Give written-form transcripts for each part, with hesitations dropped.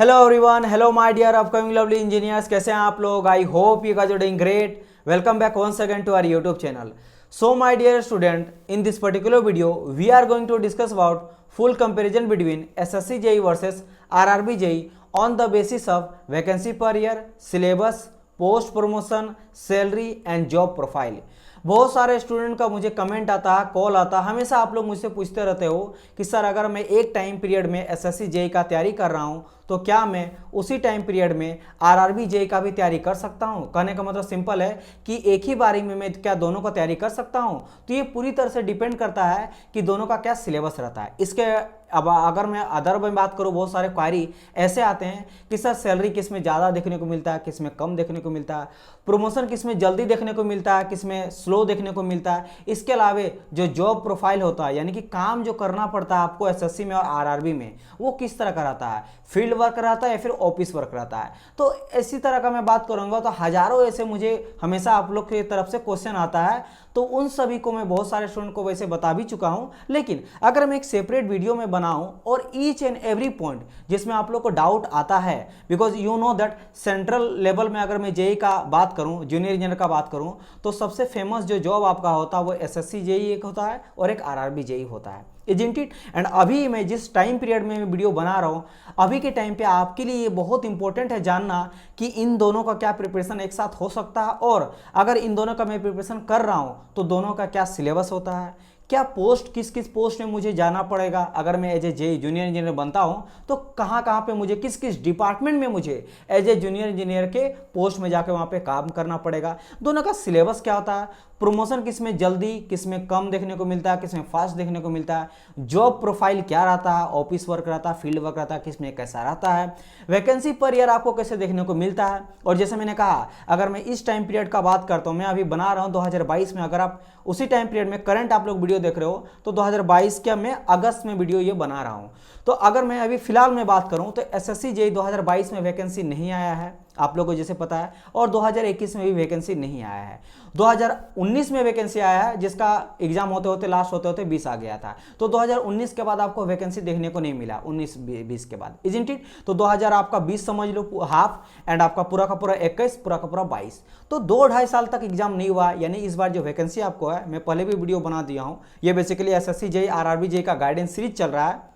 Hello everyone, hello my dear upcoming lovely engineers. कैसे हैं आप लोग? I hope you guys are doing great. Welcome back once again to our YouTube channel. So my dear student, in this particular video we are going to discuss about full comparison between SSC JEE versus RRB JEE on the basis of vacancy per year, syllabus, post promotion, salary and job profile। बहुत सारे student का मुझे comment आता है, call आता है, हमेशा आप लोग मुझसे पूछते रहते हो कि सर अगर मैं एक टाइम पीरियड में एसएससी जेई का तैयारी कर रहा हूं तो क्या मैं उसी टाइम पीरियड में आरआरबी जेई का भी तैयारी कर सकता हूं। कहने का मतलब सिंपल है कि एक ही बारी में मैं क्या दोनों का तैयारी कर सकता हूं। तो ये पूरी तरह से डिपेंड करता है कि दोनों का क्या सिलेबस रहता है। इसके अब अगर मैं अदर में बात करूं, बहुत सारे क्वारी ऐसे आते हैं कि सर सैलरी किस में ज़्यादा देखने को मिलता है, किस में कम देखने को मिलता है, प्रमोशन किस में जल्दी देखने को मिलता है, किस में स्लो देखने को मिलता है। इसके अलावा जो जॉब प्रोफाइल होता है, यानी कि काम जो करना पड़ता है आपको एसएससी में और आरआरबी में, वो किस तरह का रहता है, फील्ड वर्क रहता है या फिर ऑफिस वर्क रहता है। तो इसी तरह का मैं बात करूंगा तो हजारों ऐसे मुझे हमेशा आप लोग की तरफ से क्वेश्चन आता है, तो उन सभी को मैं बहुत सारे स्टूडेंट को वैसे बता भी चुका हूं। लेकिन अगर मैं एक सेपरेट वीडियो में बनाऊं और ईच एंड एवरी पॉइंट जिसमें आप लोग को डाउट आता है, because you know that central level में अगर मैं जेई का बात करूं, जूनियर इंजीनियर का बात करूं, तो सबसे फेमस जो जॉब आपका होता है वो एसएससी जेई एक होता है और एक आरआरबी जेई होता है, इजंट इट। एंड अभी मैं जिस टाइम पीरियड में वीडियो बना रहा हूं, अभी के टाइम पे आपके लिए ये बहुत इंपॉर्टेंट है जानना कि इन दोनों का क्या प्रिपरेशन एक साथ हो सकता है, और अगर इन दोनों का मैं प्रिपरेशन कर रहा हूं तो दोनों का क्या सिलेबस होता है, क्या पोस्ट किस किस पोस्ट में मुझे जाना पड़ेगा। अगर मैं as a JE junior engineer बनता हूं तो कहां कहां पे मुझे किस किस डिपार्टमेंट में मुझे एज ए जूनियर इंजीनियर के पोस्ट में जाकर वहां पे काम करना पड़ेगा, दोनों का सिलेबस क्या होता है, प्रमोशन किस में जल्दी किस में कम देखने को मिलता है, किस में फास्ट देखने को मिलता है, जॉब प्रोफाइल क्या रहता है, ऑफिस वर्क रहता है, फील्ड वर्क रहता है, किस में कैसा रहता है, वैकेंसी पर ईयर आपको कैसे देखने को मिलता है। और जैसे मैंने कहा, अगर मैं इस टाइम पीरियड का बात करता हूं, मैं अभी बना रहा हूं 2022 में, अगर आप उसी टाइम पीरियड में करंट आप लोग वीडियो देख रहे हो तो 2022 का मैं अगस्त में वीडियो ये बना रहा हूं। तो अगर मैं अभी फिलहाल में बात करूं तो एसएससी जेई 2022 में वैकेंसी नहीं आया है, आप लोगों को जैसे पता है, और 2021 में भी वैकेंसी नहीं आया है। 2019 में वैकेंसी आया है जिसका एग्जाम होते होते लास्ट होते होते 20 आ गया था। तो 2019 के बाद आपको वैकेंसी देखने को नहीं मिला, 19-20 के बाद, इजंट इट। तो 2000 आपका 20 समझ लो हाफ, एंड आपका पूरा का पूरा 21, पूरा का पूरा 22। तो 2-2.5 साल तक एग्जाम नहीं हुआ। यानी इस बार जो वैकेंसी आपको है, मैं पहले भी वीडियो बना दिया हूँ, ये basically SSC JE RRB JE का गाइडेंस सीरीज चल रहा है।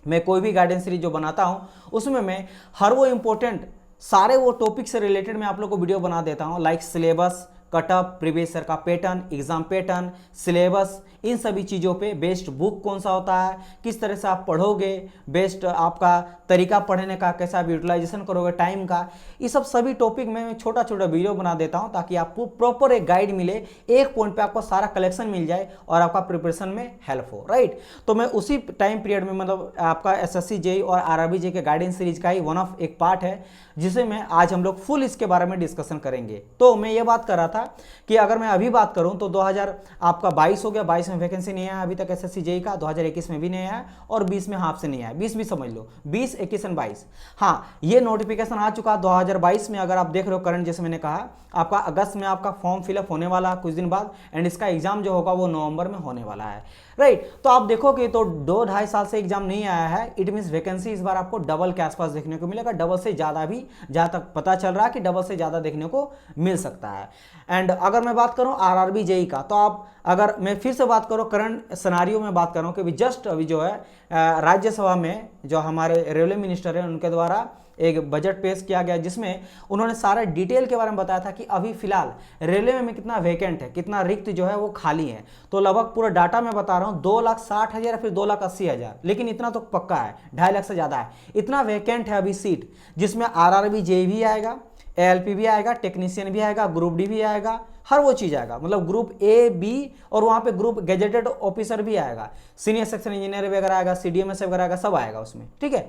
मैं कोई भी गाइडेंस सीरीज जो बनाता हूँ उसमें मैं हर वो इंपॉर्टेंट सारे वो टॉपिक से रिलेटेड मैं आप लोग को वीडियो बना देता हूँ, like syllabus, cutoff, previous year का पैटर्न, एग्जाम पैटर्न, सिलेबस, इन सभी चीज़ों पे बेस्ट बुक कौन सा होता है, किस तरह से आप पढ़ोगे, बेस्ट आपका तरीका पढ़ने का, कैसा आप यूटिलाइजेशन करोगे टाइम का, ये सब सभी टॉपिक में मैं छोटा छोटा वीडियो बना देता हूं ताकि आपको प्रॉपर एक गाइड मिले, एक पॉइंट पे आपको सारा कलेक्शन मिल जाए और आपका प्रिपरेशन में हेल्प हो, राइट। तो मैं उसी टाइम पीरियड में, मतलब आपका एसएससी जेई और आरआरबी जेई के गाइडेंस सीरीज का ही वन ऑफ एक पार्ट है जिसे मैं आज हम लोग फुल इसके बारे में डिस्कशन करेंगे। तो मैं ये बात कर रहा था कि अगर मैं अभी बात करूं तो 2000 आपका 22 हो गया, 22 में वैकेंसी नहीं आया अभी तक एसएससी जेई का, 2021 में भी नहीं आया और 20 में हाफ से नहीं आया, 20 भी समझ लो, 20, 21 और 22। हाँ, ये नोटिफिकेशन आ चुका 2022 में। अगर आप देख रहे हो करंट, जैसे मैंने कहा, आपका अगस्त में आपका फॉर्म फिलअप होने वाला है कुछ दिन बाद, एंड इसका एग्जाम जो होगा वो नवंबर में होने वाला है, राइट। तो आप देखोगे तो 2-2.5 साल से एग्जाम नहीं आया है, इट मीन्स वैकेंसी इस बार आपको डबल के आसपास देखने को मिलेगा, डबल से ज़्यादा भी, जहाँ तक पता चल रहा है कि डबल से ज़्यादा देखने को मिल सकता है। एंड अगर मैं बात करूं आरआरबी जेई का, तो आप अगर मैं फिर से बात करूं करंट सिनारियो में बात करूं कि जस्ट अभी जो है राज्यसभा में जो हमारे रेलवे मिनिस्टर हैं उनके द्वारा एक बजट पेश किया गया जिसमें उन्होंने सारा डिटेल के बारे में बताया था कि अभी फिलहाल रेलवे में कितना वैकेंट है, कितना रिक्त जो है वो खाली है। तो लगभग पूरा डाटा मैं बता रहा हूँ 2,60,000 या फिर 2,80,000, लेकिन इतना तो पक्का है, 2.5 लाख से ज़्यादा है, इतना वैकेंट है अभी सीट, जिसमें आरआरबी जेई भी आएगा, एएलपी भी आएगा, टेक्नीशियन भी आएगा, ग्रुप डी भी आएगा, हर वो चीज़ आएगा, मतलब ग्रुप ए बी, और वहाँ पे ग्रुप गेजेटेड ऑफिसर भी आएगा, सीनियर सेक्शन इंजीनियर वगैरह आएगा, सीडीएमएस वगैरह आएगा, सब आएगा उसमें, ठीक है।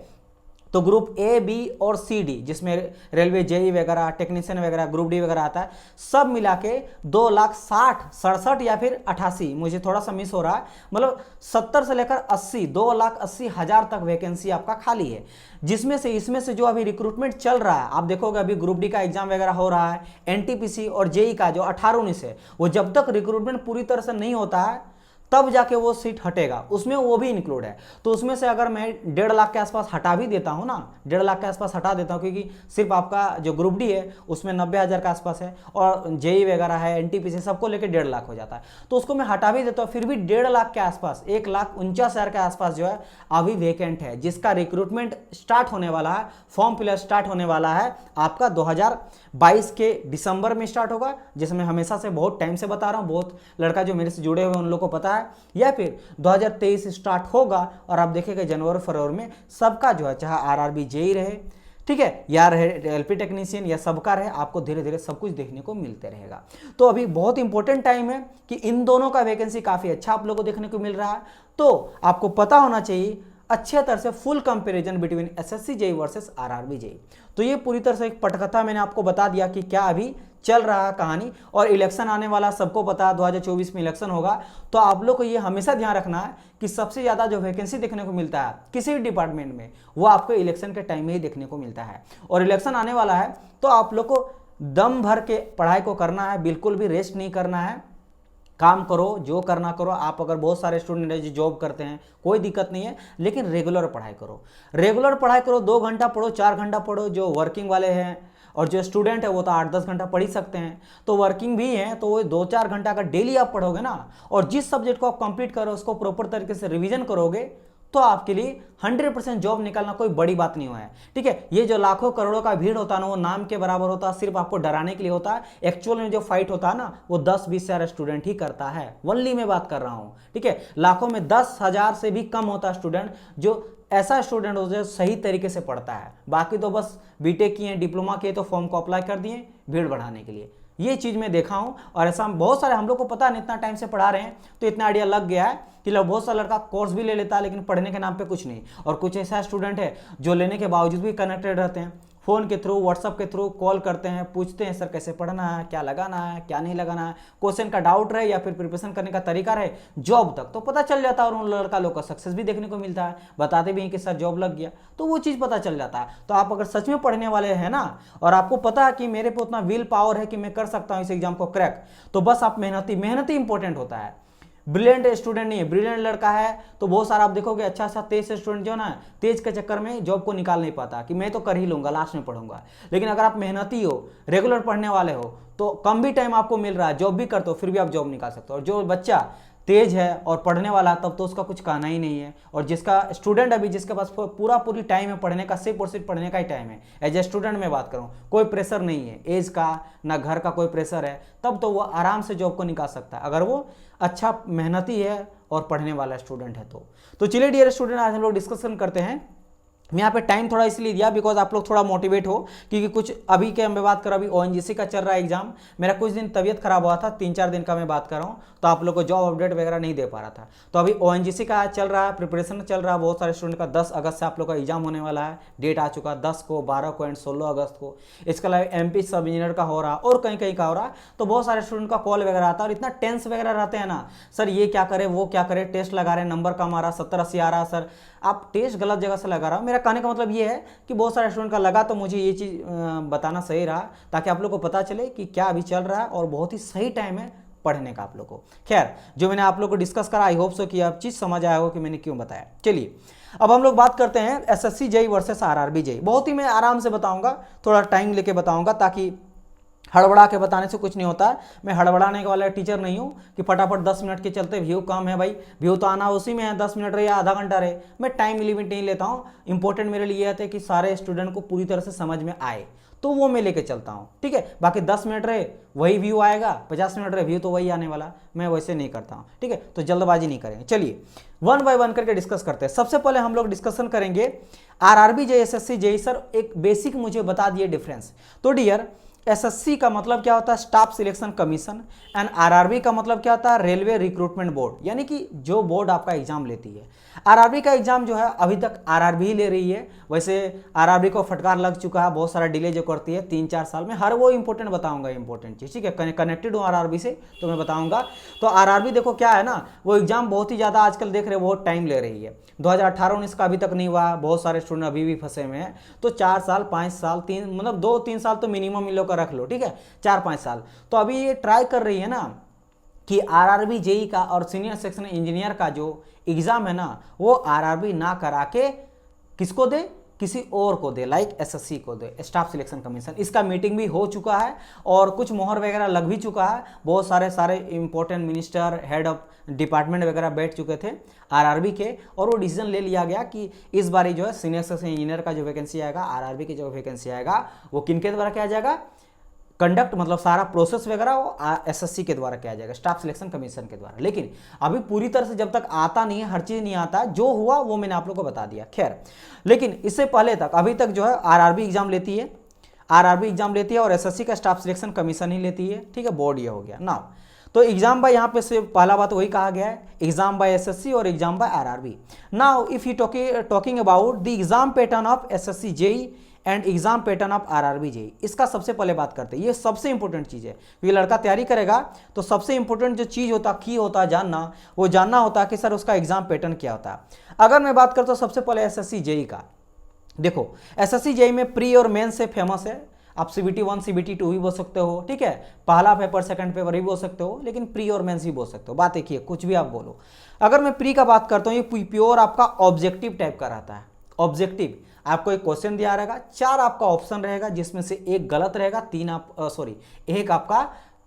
तो ग्रुप ए बी और सी डी, जिसमें रेलवे जेई वगैरह, टेक्नीशियन वगैरह, ग्रुप डी वगैरह आता है, सब मिला के 2,60,67 या फिर 88, मुझे थोड़ा सा मिस हो रहा है, मतलब 70 से लेकर 80, 2,80,000 तक वैकेंसी आपका खाली है, जिसमें से इसमें से जो अभी रिक्रूटमेंट चल रहा है, आप देखोगे अभी ग्रुप डी का एग्जाम वगैरह हो रहा है, एनटीपीसी और जेई का जो 18-19 है, वो जब तक रिक्रूटमेंट पूरी तरह से नहीं होता है तब जाके वो सीट हटेगा, उसमें वो भी इंक्लूड है। तो उसमें से अगर मैं 1.5 लाख के आसपास हटा भी देता हूँ ना, 1.5 लाख के आसपास हटा देता हूँ, क्योंकि सिर्फ आपका जो ग्रुप डी है उसमें 90,000 के आसपास है, और जेई वगैरह है, एनटीपीसी सबको लेकर 1.5 लाख हो जाता है, तो उसको मैं हटा भी देता हूँ, फिर भी 1.5 लाख के आसपास, 1,49,000 के आसपास जो है अभी वेकेंट है, जिसका रिक्रूटमेंट स्टार्ट होने वाला है, फॉर्म फिलअप स्टार्ट होने वाला है आपका 2022 के दिसंबर में स्टार्ट होगा, जिसमें मैं हमेशा से बहुत टाइम से बता रहा हूँ, बहुत लड़का जो मेरे से जुड़े हुए उन लोगों को पता है, या फिर 2023 स्टार्ट होगा, और आप देखेंगे जनवरी फरवरी में सबका जो है, चाहे आरआरबी जेई रहे, ठीक है, या रहे एलपी टेक्नीशियन, या सबका रहे, आपको धीरे धीरे सब कुछ देखने को मिलते रहेगा। तो अभी बहुत इंपॉर्टेंट टाइम है कि इन दोनों का वैकेंसी काफ़ी अच्छा आप लोगों को देखने को मिल रहा है। तो आपको पता होना चाहिए अच्छे तरह से full comparison between SSC JE versus RRB JE. तो ये पूरी तरह से एक पटकथा मैंने आपको बता दिया कि क्या अभी चल रहा है कहानी, और इलेक्शन आने वाला, सबको पता है 2024 में इलेक्शन होगा। तो आप लोग को ये हमेशा ध्यान रखना है कि सबसे ज़्यादा जो वैकेंसी देखने को मिलता है किसी भी डिपार्टमेंट में, वो आपको इलेक्शन के टाइम में ही देखने को मिलता है। और इलेक्शन आने वाला है तो आप लोग को दम भर के पढ़ाई को करना है, बिल्कुल भी रेस्ट नहीं करना है, काम करो, जो करना करो। आप अगर बहुत सारे स्टूडेंट हैं जो जॉब करते हैं, कोई दिक्कत नहीं है, लेकिन रेगुलर पढ़ाई करो, रेगुलर पढ़ाई करो, 2 घंटा पढ़ो, 4 घंटा पढ़ो। जो वर्किंग वाले हैं और जो स्टूडेंट है वो तो 8-10 घंटा पढ़ ही सकते हैं, तो वर्किंग भी हैं तो वो 2-4 घंटा अगर डेली आप पढ़ोगे ना, और जिस सब्जेक्ट को आप कंप्लीट करो उसको प्रॉपर तरीके से रिवीजन करोगे, तो आपके लिए 100% जॉब निकालना कोई बड़ी बात नहीं हुआ है, ठीक है। ये जो लाखों करोड़ों का भीड़ होता है ना, वो नाम के बराबर होता है, सिर्फ आपको डराने के लिए होता है। एक्चुअल में जो फाइट होता है ना, वो 10-20 हजार स्टूडेंट ही करता है, ओनली मैं बात कर रहा हूँ, ठीक है। लाखों में 10,000 से भी कम होता है स्टूडेंट, जो ऐसा स्टूडेंट हो जो सही तरीके से पढ़ता है। बाकी तो बस बीटेक किए, डिप्लोमा किए, तो फॉर्म को अप्लाई कर दिए भीड़ बढ़ाने के लिए। ये चीज़ मैं देखा हूँ, और ऐसा बहुत सारे हम लोग को पता है, इतना टाइम से पढ़ा रहे हैं तो इतना आइडिया लग गया है कि बहुत सा लड़का कोर्स भी ले लेता है लेकिन पढ़ने के नाम पे कुछ नहीं, और कुछ ऐसा स्टूडेंट है जो लेने के बावजूद भी कनेक्टेड रहते हैं, फ़ोन के थ्रू, व्हाट्सअप के थ्रू कॉल करते हैं, पूछते हैं सर कैसे पढ़ना है, क्या लगाना है, क्या नहीं लगाना है, क्वेश्चन का डाउट रहे या फिर प्रिपरेशन करने का तरीका रहे, जॉब तक तो पता चल जाता है, और उन लड़का लोग का सक्सेस भी देखने को मिलता है, बताते भी हैं कि सर जॉब लग गया, तो वो चीज़ पता चल जाता है। तो आप अगर सच में पढ़ने वाले हैं ना, और आपको पता है कि मेरे पे उतना विल पावर है कि मैं कर सकता हूँ इस एग्जाम को क्रैक, तो बस आप मेहनती इंपॉर्टेंट होता है। ब्रिलियंट स्टूडेंट नहीं है, ब्रिलियंट लड़का है तो बहुत सारा आप देखोगे अच्छा तेज स्टूडेंट जो ना तेज के चक्कर में जॉब को निकाल नहीं पाता कि मैं तो कर ही लूंगा, लास्ट में पढ़ूंगा। लेकिन अगर आप मेहनती हो, रेगुलर पढ़ने वाले हो, तो कम भी टाइम आपको मिल रहा है, जॉब भी करते हो, फिर भी आप जॉब निकाल सकते हो। और जो बच्चा तेज है और पढ़ने वाला, तब तो उसका कुछ कहना ही नहीं है। और जिसका स्टूडेंट अभी जिसके पास पूरी टाइम है पढ़ने का, सिर्फ और सिर्फ पढ़ने का ही टाइम है, एज ए स्टूडेंट मैं बात करूँ, कोई प्रेशर नहीं है एज का, ना घर का कोई प्रेशर है, तब तो वो आराम से जॉब को निकाल सकता है, अगर वो अच्छा मेहनती है और पढ़ने वाला स्टूडेंट है तो चलिए डियर स्टूडेंट, आज हम लोग डिस्कशन करते हैं। मैं यहाँ पे टाइम थोड़ा इसलिए दिया बिकॉज आप लोग थोड़ा मोटिवेट हो, क्योंकि कुछ अभी के मैं बात कर रहा हूँ, अभी ओएनजीसी का चल रहा है एग्जाम, मेरा कुछ दिन तबीयत खराब हुआ था, 3-4 दिन का मैं बात कर रहा हूँ, तो आप लोग को जॉब अपडेट वगैरह नहीं दे पा रहा था। तो अभी ओएनजीसी का चल रहा है, प्रिपरेशन चल रहा है बहुत सारे स्टूडेंट का। 10 अगस्त से आप लोग का एग्जाम होने वाला है, डेट आ चुका है 10 को, 12 को एंड 16 अगस्त को। इसके अलावा एमपी सब इंजीनियर का हो रहा और कहीं कहीं का हो रहा, तो बहुत सारे स्टूडेंट का कॉल वगैरह आता है, और इतना टेंस वगैरह रहते हैं ना, सर ये क्या करे वो क्या करे, टेस्ट लगा रहे हैं नंबर कम आ रहा, 70-80 आ रहा, सर आप टेस्ट गलत जगह से लगा रहा हो। मेरा कहने का मतलब ये है कि बहुत सारे स्टूडेंट का लगा, तो मुझे ये चीज़ बताना सही रहा, ताकि आप लोग को पता चले कि क्या अभी चल रहा है, और बहुत ही सही टाइम है पढ़ने का आप लोग को। खैर, जो मैंने आप लोग को डिस्कस करा, आई होप सो कि आप चीज़ समझ आया हो कि मैंने क्यों बताया। चलिए अब हम लोग बात करते हैं SSC JE versus RRB JE. बहुत ही मैं आराम से बताऊंगा, थोड़ा टाइम लेके बताऊंगा, ताकि हड़बड़ा के बताने से कुछ नहीं होता। मैं हड़बड़ाने वाला टीचर नहीं हूँ कि फटाफट 10 मिनट के चलते व्यू कम है भाई, व्यू तो आना उसी में है, 10 मिनट रहे या आधा घंटा रहे, मैं टाइम लिमिट नहीं लेता हूँ। इंपॉर्टेंट मेरे लिए है कि सारे स्टूडेंट को पूरी तरह से समझ में आए, तो वो मैं लेके चलता हूँ, ठीक है। बाकी 10 मिनट रहे वही व्यू आएगा, 50 मिनट रहे व्यू तो वही आने वाला, मैं वैसे नहीं करता हूँ, ठीक है। तो जल्दबाजी नहीं करेंगे। चलिए 1 बाय 1 करके डिस्कस करते हैं। सबसे पहले हम लोग डिस्कशन करेंगे RRB JE, SSC JE. Sir एक बेसिक मुझे बता दिए डिफरेंस। तो डियर, एसएससी का मतलब क्या होता है, staff selection commission, and RRB का मतलब क्या होता है, रेलवे रिक्रूटमेंट बोर्ड, यानी कि जो बोर्ड आपका एग्जाम लेती है। आरआरबी का एग्जाम जो है अभी तक आरआरबी ही ले रही है। वैसे आरआरबी को फटकार लग चुका है, बहुत सारा डिले जो करती है 3-4 साल में, हर वो इंपॉर्टेंट बताऊंगा, इंपॉर्टेंट चीज़, ठीक है। कनेक्टेड हूँ आरआरबी से तो मैं बताऊंगा। तो आरआरबी देखो क्या है ना, वो एग्जाम बहुत ही ज़्यादा आजकल देख रहे हो बहुत टाइम ले रही है। 2018-19 का अभी तक नहीं हुआ, बहुत सारे स्टूडेंट अभी भी फंसे हुए हैं। तो 4 साल 5 साल 3 मतलब 2-3 साल तो मिनिमम इन लोग का रख लो, ठीक है, 4-5 साल। तो अभी ये ट्राई कर रही है ना कि आरआरबी जेई का और सीनियर सेक्शन इंजीनियर का जो एग्जाम है ना, वो आरआरबी ना करा के किसको दे, किसी और को दे, लाइक एसएससी को दे, स्टाफ सिलेक्शन कमीशन। इसका मीटिंग भी हो चुका है और कुछ मोहर वगैरह लग भी चुका है। बहुत सारे important minister, head of department वगैरह बैठ चुके थे आरआरबी के, और वो डिसीजन ले लिया गया कि इस बारी जो है सीनियर सेक्शन इंजीनियर का जो वैकेंसी आएगा, आरआरबी की जो वैकेंसी आएगा, वो किनके द्वारा किया जाएगा, कंडक्ट मतलब सारा प्रोसेस वगैरह वो एसएससी के द्वारा किया जाएगा, स्टाफ सिलेक्शन कमीशन के द्वारा। लेकिन अभी पूरी तरह से जब तक आता नहीं है, हर चीज नहीं आता, जो हुआ वो मैंने आप लोग को बता दिया। खैर, लेकिन इससे पहले तक अभी तक जो है आरआरबी एग्जाम लेती है, आरआरबी एग्जाम लेती है और एसएससी का स्टाफ सिलेक्शन कमीशन ही लेती है। ठीक है, बोर्ड ये हो गया ना। तो एग्जाम बाय यहाँ पे से पहला बात वही कहा गया है, एग्जाम बाय एसएससी और exam by RRB. Now if you talking about the exam pattern of SSC JE and exam pattern of RRB JE, इसका सबसे पहले बात करते हैं। ये सबसे इंपॉर्टेंट चीज है, ये लड़का तैयारी करेगा तो सबसे इंपॉर्टेंट जो चीज होता की होता जानना, वो जानना होता कि सर उसका एग्जाम पैटर्न क्या होता है। अगर मैं बात करता हूँ सबसे पहले एसएससी जेई का, देखो एसएससी जेई में प्री और मेन से फेमस है। आप सीबीटी 1 सीबीटी 2 भी बोल सकते हो, ठीक है, पहला पेपर सेकंड पेपर भी बोल सकते हो, लेकिन प्री और मेंस भी बोल सकते हो। बात एक ही है, कुछ भी आप बोलो। अगर मैं प्री का बात करता हूँ, ये प्योर आपका ऑब्जेक्टिव टाइप का रहता है। ऑब्जेक्टिव, आपको एक क्वेश्चन दिया रहेगा, 4 आपका ऑप्शन रहेगा, जिसमें से एक गलत रहेगा, एक आपका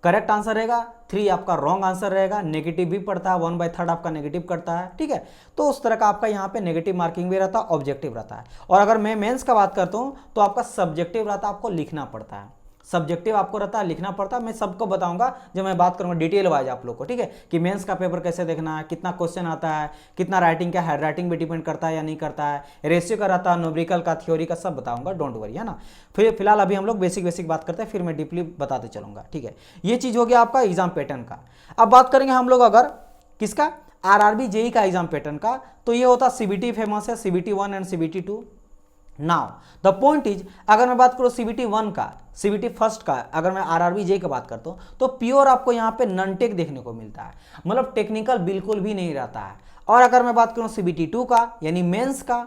करेक्ट आंसर रहेगा, 3 आपका रॉन्ग आंसर रहेगा, नेगेटिव भी पड़ता है, 1/3 आपका नेगेटिव करता है। ठीक है, तो उस तरह का आपका यहाँ पे नेगेटिव मार्किंग भी रहता है, ऑब्जेक्टिव रहता है। और अगर मैं मेंस का बात करता हूँ तो आपका सब्जेक्टिव रहता है, आपको लिखना पड़ता है। सब्जेक्टिव आपको रहता है, लिखना पड़ता है। मैं सबको बताऊंगा जब मैं बात करूंगा डिटेल वाइज आप लोग को, ठीक है, कि मेंस का पेपर कैसे देखना है, कितना क्वेश्चन आता है, कितना राइटिंग का, हैंड राइटिंग भी डिपेंड करता है या नहीं करता है, रेशियो का रहता है, न्यूमेरिकल का, थ्योरी का, सब बताऊंगा, डोंट वरी, है ना। फिलहाल अभी हम लोग बेसिक बात करते हैं, फिर मैं डीपली बताते चलूंगा। ठीक है, ये चीज हो गया आपका एग्जाम पैटर्न का। अब बात करेंगे हम लोग अगर किसका, आरआरबी जेई का एग्जाम पैटर्न का, तो ये होता सीबीटी फेमस है, CBT 1 and CBT 2। Now the point is, अगर मैं बात करूं सीबीटी 1 का, सीबीटी फर्स्ट का, अगर मैं आरआरबी जेई की बात करता हूं तो प्योर आपको यहां पे नॉन टेक देखने को मिलता है, मतलब टेक्निकल बिल्कुल भी नहीं रहता है। और अगर मैं बात करूं सीबीटी 2 का, यानी मेंस का,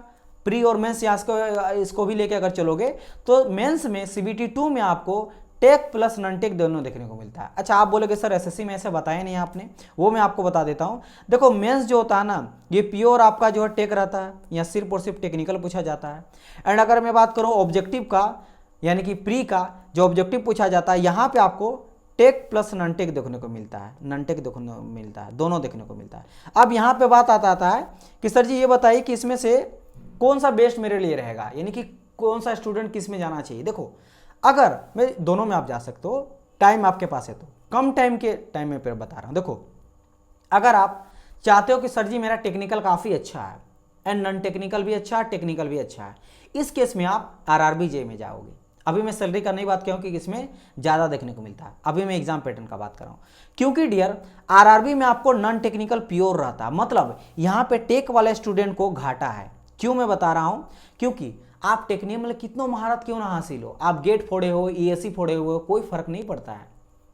प्री और मेंस इसको भी लेके अगर चलोगे तो मेंस में सीबीटी 2 में आपको टेक प्लस नॉन टेक दोनों देखने को मिलता है। अच्छा, आप बोलोगे सर एसएससी में ऐसे बताया नहीं आपने, वो मैं आपको बता देता हूं। देखो मेंस जो होता है ना, ये प्योर आपका जो है टेक रहता है, या सिर्फ और सिर्फ टेक्निकल पूछा जाता है। एंड अगर मैं बात करूं ऑब्जेक्टिव का, यानी कि प्री का जो ऑब्जेक्टिव पूछा जाता है, यहाँ पे आपको टेक प्लस नॉन टेक देखने को मिलता है, नॉन टेक देखने को मिलता है, दोनों देखने को मिलता है। अब यहाँ पे बात आता है कि सर जी ये बताइए कि इसमें से कौन सा बेस्ट मेरे लिए रहेगा, यानी कि कौन सा स्टूडेंट किस में जाना चाहिए। देखो अगर मैं दोनों में आप जा सकते हो, टाइम आपके पास है तो, कम टाइम के टाइम में फिर बता रहा हूं। देखो अगर आप चाहते हो कि सर जी मेरा टेक्निकल काफ़ी अच्छा है एंड नॉन टेक्निकल भी अच्छा है, टेक्निकल भी अच्छा है, इस केस में आप आरआरबी जेई में जाओगे। अभी मैं सैलरी का नहीं बात किया हूँ कि इसमें ज़्यादा देखने को मिलता है, अभी मैं एग्जाम पैटर्न का बात कर रहा हूँ। क्योंकि डियर आरआरबी में आपको नॉन टेक्निकल प्योर रहता है, मतलब यहाँ पे टेक वाले स्टूडेंट को घाटा है। क्यों मैं बता रहा हूँ, क्योंकि आप टेक्निकल में कितना महारत क्यों ना हासिल हो, आप गेट फोड़े हो, ईएससी फोड़े हुए हो, कोई फर्क नहीं पड़ता है।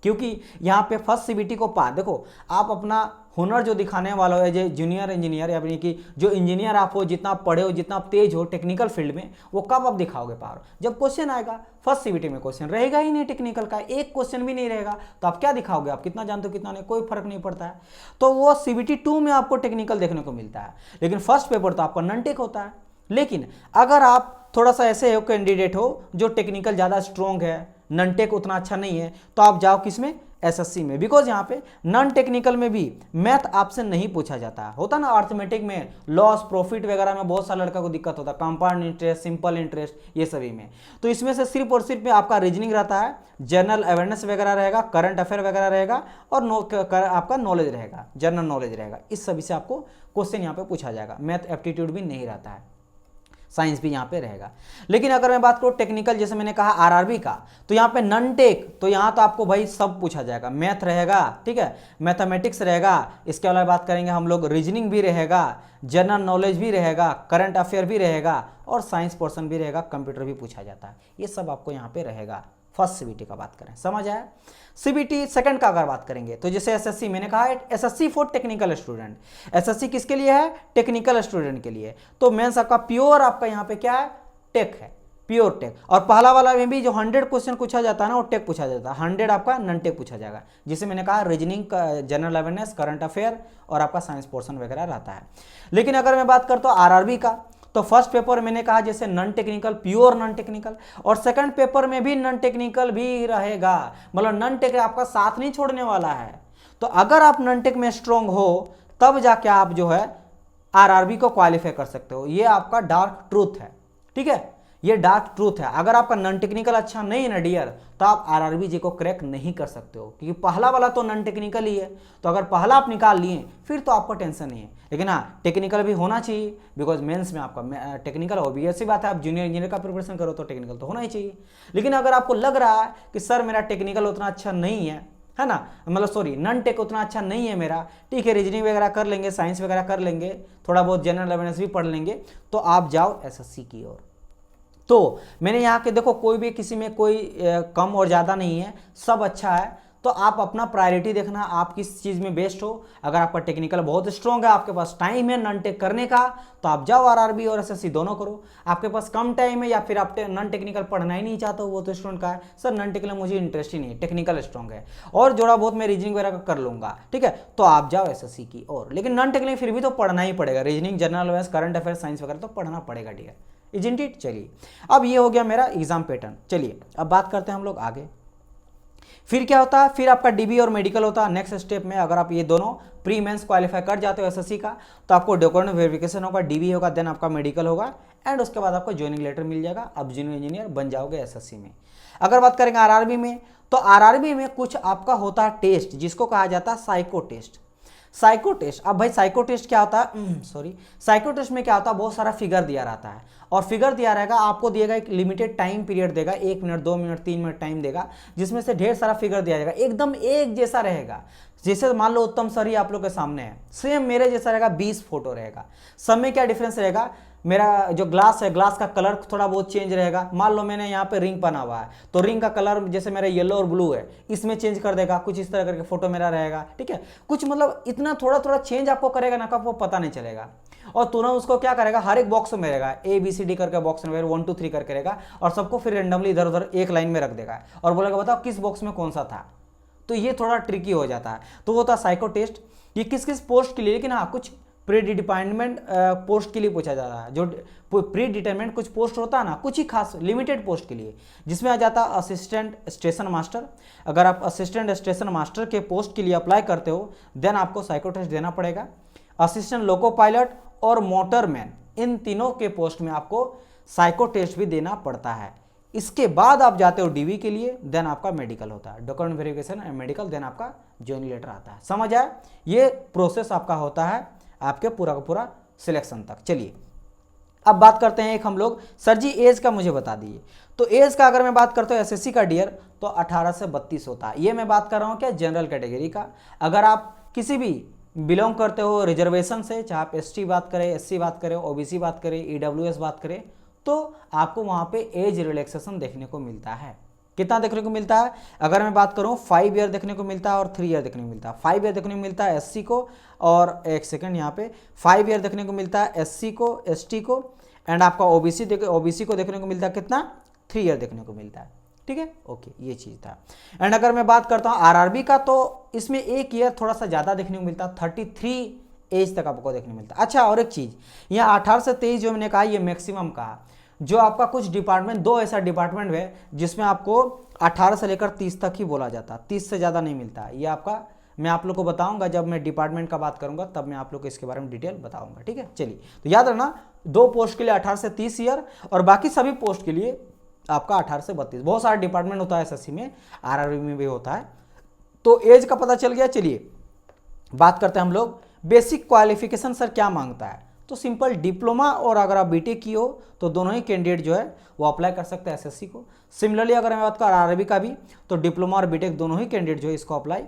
क्योंकि यहाँ पे फर्स्ट सीबीटी को पास, देखो आप अपना हुनर जो दिखाने वाला हो, जो जूनियर इंजीनियर यानी कि जो इंजीनियर आप हो, जितना आप पढ़े हो, जितना आप तेज हो टेक्निकल फील्ड में, वो कब आप दिखाओगे पावर, जब क्वेश्चन आएगा। फर्स्ट सीबीटी में क्वेश्चन रहेगा ही नहीं टेक्निकल का, एक क्वेश्चन भी नहीं रहेगा, तो आप क्या दिखाओगे, आप कितना जानते हो कितना नहीं, कोई फर्क नहीं पड़ता है। तो वो सीबीटी 2 में आपको टेक्निकल देखने को मिलता है, लेकिन फर्स्ट पेपर तो आपका नॉन टेक होता है। लेकिन अगर आप थोड़ा सा ऐसे हो कैंडिडेट हो जो टेक्निकल ज़्यादा स्ट्रॉन्ग है, नॉन टेक उतना अच्छा नहीं है, तो आप जाओ किसमें, एसएससी में। बिकॉज यहाँ पे नॉन टेक्निकल में भी मैथ आपसे नहीं पूछा जाता होता ना, अर्थमेटिक में लॉस प्रॉफिट वगैरह में बहुत सारे लड़का को दिक्कत होता है, कंपाउंड इंटरेस्ट, सिंपल इंटरेस्ट, ये सभी में। तो इसमें से सिर्फ और सिर्फ आपका रीजनिंग रहता है, जनरल अवेयरनेस वगैरह रहेगा, करंट अफेयर वगैरह रहेगा, और आपका नॉलेज रहेगा, जनरल नॉलेज रहेगा। इस सभी से आपको क्वेश्चन यहाँ पे पूछा जाएगा। मैथ एप्टीट्यूड भी नहीं रहता है, साइंस भी यहाँ पे रहेगा। लेकिन अगर मैं बात करूँ टेक्निकल, जैसे मैंने कहा आरआरबी का, तो यहाँ पे नॉन टेक, तो यहाँ तो आपको भाई सब पूछा जाएगा, मैथ रहेगा, ठीक है, मैथमेटिक्स रहेगा, इसके अलावा बात करेंगे हम लोग रीजनिंग भी रहेगा, जनरल नॉलेज भी रहेगा, करंट अफेयर भी रहेगा, और साइंस पोर्शन भी रहेगा, कंप्यूटर भी पूछा जाता है। ये सब आपको यहाँ पे रहेगा। फर्स्ट सीबीटी का बात करें, समझ आया। सीबीटी सेकंड का अगर बात करेंगे तो जैसे एसएससी, मैंने कहा SSC for technical student, SSC किसके लिए है, टेक्निकल स्टूडेंट के लिए। तो मेंस आपका प्योर आपका यहाँ पे क्या है, टेक है, प्योर टेक। और पहला वाला में भी जो 100 क्वेश्चन पूछा जाता है ना वो टेक पूछा जाता है, 100 आपका नॉन टेक पूछा जाएगा, जिसे मैंने कहा reasoning, general awareness, current affair और आपका साइंस पोर्शन वगैरह रहता है। लेकिन अगर मैं बात करता हूँ आरआरबी का, तो फर्स्ट पेपर मैंने कहा जैसे non technical, pure non technical, और सेकंड पेपर में भी नॉन टेक्निकल भी रहेगा, मतलब नॉन टेक आपका साथ नहीं छोड़ने वाला है। तो अगर आप नॉन टेक में स्ट्रांग हो तब जाके आप जो है आरआरबी को क्वालिफाई कर सकते हो, ये आपका डार्क ट्रूथ है, ठीक है, ये डार्क ट्रूथ है। अगर आपका नॉन टेक्निकल अच्छा नहीं है ना डियर, तो आप आरआरबी जी को क्रैक नहीं कर सकते हो, क्योंकि पहला वाला तो नॉन टेक्निकल ही है। तो अगर पहला आप निकाल लिए फिर तो आपको टेंशन नहीं है। लेकिन हाँ, टेक्निकल भी होना चाहिए, बिकॉज मेंस में आपका टेक्निकल ऑब्वियस बात है, आप जूनियर इंजीनियर का प्रिपरेशन करो तो टेक्निकल तो होना ही चाहिए। लेकिन अगर आपको लग रहा है कि सर मेरा टेक्निकल उतना अच्छा नहीं है ना, मतलब सॉरी नॉन टेक उतना अच्छा नहीं है मेरा, ठीक है, रीजनिंग वगैरह कर लेंगे, साइंस वगैरह कर लेंगे, थोड़ा बहुत जनरल अवेयरनेस भी पढ़ लेंगे, तो आप जाओ एसएससी की ओर। तो मैंने यहाँ के देखो कोई भी किसी में कोई कम और ज़्यादा नहीं है, सब अच्छा है। तो आप अपना प्रायोरिटी देखना, आप किस चीज़ में बेस्ट हो। अगर आपका टेक्निकल बहुत स्ट्रॉन्ग है, आपके पास टाइम है नॉन टेक करने का, तो आप जाओ आरआरबी और एसएससी दोनों करो। आपके पास कम टाइम है या फिर आप नॉन टेक्निकल पढ़ना ही नहीं चाहते हो, वो तो स्टूडेंट का है सर नॉन टेक्निकल मुझे इंटरेस्ट ही नहीं है, टेक्निकल स्ट्रॉन्ग है और थोड़ा बहुत मैं रीजनिंग वगैरह कर लूँगा, ठीक है, तो आप जाओ एसएससी की ओर। लेकिन नॉन टेक्निकल फिर भी तो पढ़ना ही पड़ेगा, reasoning, general awareness, current affair, science वगैरह तो पढ़ना पड़ेगा डियर, इजंट इट। चलिए अब ये हो गया मेरा एग्जाम पैटर्न। चलिए अब बात करते हैं हम लोग आगे। फिर क्या होता है, फिर आपका डीबी और मेडिकल होता है नेक्स्ट स्टेप में। अगर आप ये दोनों प्री मेंस क्वालिफाई कर जाते हो एसएससी का, तो आपको डॉक्यूमेंट वेरिफिकेशन होगा, डीबी होगा, देन आपका मेडिकल होगा, एंड उसके बाद आपको ज्वाइनिंग लेटर मिल जाएगा, अब जूनियर इंजीनियर बन जाओगे एसएससी में। अगर बात करेंगे आरआरबी में, तो आरआरबी में कुछ आपका होता है टेस्ट, जिसको कहा जाता है साइको टेस्ट। साइको टेस्ट, अब भाई साइको टेस्ट क्या होता है, सॉरी, साइको टेस्ट में क्या होता है, बहुत सारा फिगर दिया रहता है, और फिगर दिया रहेगा, आपको दिएगा एक लिमिटेड टाइम पीरियड देगा, 1 मिनट 2 मिनट 3 मिनट टाइम देगा, जिसमें से ढेर सारा फिगर दिया जाएगा, एकदम एक जैसा रहेगा। जैसे मान लो उत्तम सर ही आप लोग के सामने है, सेम मेरे जैसा रहेगा, 20 फोटो रहेगा। सब में क्या डिफरेंस रहेगा, मेरा जो ग्लास है, ग्लास का कलर थोड़ा बहुत चेंज रहेगा। मान लो मैंने यहाँ पे रिंग पहना हुआ है, तो रिंग का कलर जैसे मेरा येलो और ब्लू है, इसमें चेंज कर देगा, कुछ इस तरह करके फोटो मेरा रहेगा, ठीक है, कुछ मतलब इतना थोड़ा थोड़ा चेंज आपको करेगा ना, आपको पता नहीं चलेगा। और तुरंत उसको क्या करेगा, हर एक बॉक्स में रहेगा, ABCD करके बॉक्स में 1 2 3 करके रहेगा, और सबको फिर रेंडमली इधर उधर एक लाइन में रख देगा और बोलेगा बताओ किस बॉक्स में कौन सा था। तो ये थोड़ा ट्रिकी हो जाता है। तो वो था साइको टेस्ट, ये किस किस पोस्ट के लिए, लेकिन हाँ कुछ प्री डिटरमाइंड पोस्ट के लिए पूछा जाता है। जो प्री डिटरमाइंड कुछ पोस्ट होता है ना, कुछ ही खास लिमिटेड पोस्ट के लिए, जिसमें आ जाता है असिस्टेंट स्टेशन मास्टर। अगर आप असिस्टेंट स्टेशन मास्टर के पोस्ट के लिए अप्लाई करते हो, देन आपको साइको टेस्ट देना पड़ेगा। असिस्टेंट लोको पायलट और मोटरमैन, इन तीनों के पोस्ट में आपको साइको टेस्ट भी देना पड़ता है। इसके बाद आप जाते हो डीवी के लिए, देन आपका मेडिकल होता है, document verification and medical, then आपका ज्वाइनिंग लेटर आता है। समझ आया, ये प्रोसेस आपका होता है आपके पूरा का पूरा सिलेक्शन तक। चलिए अब बात करते हैं एक हम लोग, सर जी एज का मुझे बता दीजिए। तो एज का अगर मैं बात करता हूँ एसएससी का डियर, तो 18 से 32 होता है। ये मैं बात कर रहा हूँ क्या, जनरल कैटेगरी का। अगर आप किसी भी बिलोंग करते हो रिजर्वेशन से, चाहे आप एसटी बात करें, एससी बात करें, ओबीसी बात करें, ईडब्ल्यूएस बात करें, तो आपको वहाँ पे एज रिलैक्सेशन देखने को मिलता है। कितना देखने को मिलता है, अगर मैं बात करूँ 5 ईयर देखने को मिलता है और 3 ईयर देखने को मिलता है। 5 ईयर देखने को मिलता है एससी को, और एक सेकंड यहाँ पे 5 ईयर देखने को मिलता है एससी को, एसटी को, एंड आपका ओबीसी को देखने को मिलता है कितना, 3 ईयर देखने को मिलता है, ठीक है, ओके, ये चीज़ था। एंड अगर मैं बात करता हूँ आरआरबी का, तो इसमें 1 ईयर थोड़ा सा ज़्यादा देखने को मिलता है, 33 एज तक आपको देखने को मिलता है। अच्छा, और एक चीज़, यहाँ 18 से 23 जो मैंने कहा, ये मैक्सिमम कहा। जो आपका कुछ डिपार्टमेंट, 2 ऐसा डिपार्टमेंट है जिसमें आपको 18 से लेकर 30 तक ही बोला जाता है, 30 से ज़्यादा नहीं मिलता। ये आपका मैं आप लोग को बताऊंगा, जब मैं डिपार्टमेंट का बात करूंगा तब मैं आप लोग को इसके बारे में डिटेल बताऊंगा, ठीक है। चलिए, तो याद रखना 2 पोस्ट के लिए 18 से 30 ईयर, और बाकी सभी पोस्ट के लिए आपका 18 से 32। बहुत सारा डिपार्टमेंट होता है एसएससी में, आरआरबी में भी होता है। तो एज का पता चल गया। चलिए बात करते हैं हम लोग बेसिक क्वालिफिकेशन, सर क्या मांगता है। तो सिंपल डिप्लोमा, और अगर आप बीटेक की हो तो दोनों ही कैंडिडेट जो है वो अप्लाई कर सकते हैं एसएससी को। सिमिलरली अगर मैं बात करूँ आरआरबी का भी, तो डिप्लोमा और बीटेक दोनों ही कैंडिडेट जो है इसको अप्लाई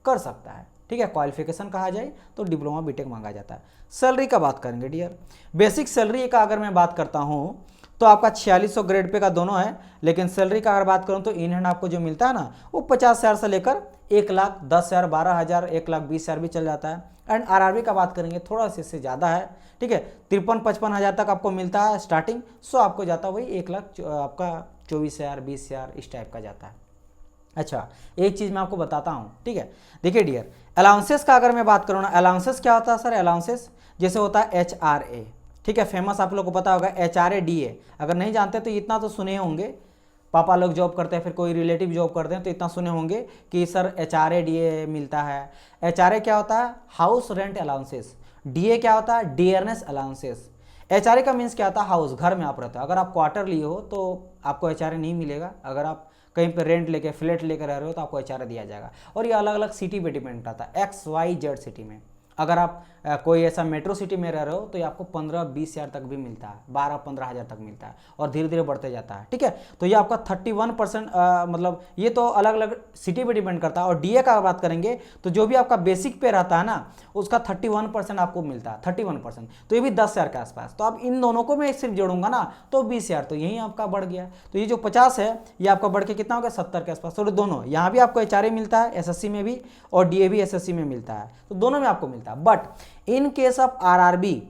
कर सकता है, ठीक है। क्वालिफिकेशन कहा जाए तो डिप्लोमा बीटेक मांगा जाता है। सैलरी का बात करेंगे डियर, बेसिक सैलरी का अगर मैं बात करता हूँ तो आपका 4600 ग्रेड पे का दोनों है। लेकिन सैलरी का अगर बात करूं तो इन हैंड आपको जो मिलता है ना वो 50,000 से लेकर 1,10,000, 12,000, 1,20,000 भी चल जाता है। एंड आरआरबी का बात करेंगे थोड़ा सा इससे ज़्यादा है, ठीक है, 53-55,000 तक आपको मिलता है स्टार्टिंग। सो आपको जाता है वही 1,00,000 आपका 24,000, 20,000 इस टाइप का जाता है। अच्छा, एक चीज़ मैं आपको बताता हूँ, ठीक है, देखिए डियर, अलाउंसेस का अगर मैं बात करूँ ना, अलाउंसेस क्या होता है सर? अलाउंसेस जैसे होता है HRA, ठीक है, फेमस आप लोग को पता होगा HRA DA। अगर नहीं जानते तो इतना तो सुने होंगे, पापा लोग जॉब करते हैं, फिर कोई रिलेटिव जॉब करते हैं तो इतना सुने होंगे कि सर HRA DA मिलता है। HRA क्या होता है? House rent allowances. DA क्या होता है? Dearness allowances. HRA का मीन्स क्या होता है? हाउस, घर में आप रहते हो। अगर आप क्वार्टर लिए हो तो आपको HRA नहीं मिलेगा। अगर आप कहीं पर रेंट लेके फ्लैट लेकर रह रहे हो तो आपको HRA दिया जाएगा। और ये अलग अलग सिटी पे डिपेंड करता है, XYZ सिटी में। अगर आप कोई ऐसा मेट्रो सिटी में रह रहे हो तो ये आपको 15-20,000 तक भी मिलता है, 12-15,000 तक मिलता है और धीरे धीरे बढ़ते जाता है, ठीक है। तो ये आपका 31%, मतलब ये तो अलग अलग सिटी पे डिपेंड करता है। और DA का बात करेंगे तो जो भी आपका बेसिक पे रहता है ना उसका 31% आपको मिलता है, 31%। तो ये भी 10,000 के आसपास। तो अब इन दोनों को मैं सिर्फ जोड़ूंगा ना तो 20,000, तो यही आपका बढ़ गया। तो ये जो 50 है ये आपका बढ़ के कितना हो गया? 70 के आसपास। तो दोनों यहाँ भी आपको HRA मिलता है SSC में भी, और DA भी SSC में मिलता है, तो दोनों में आपको मिलता है। But in case of RRB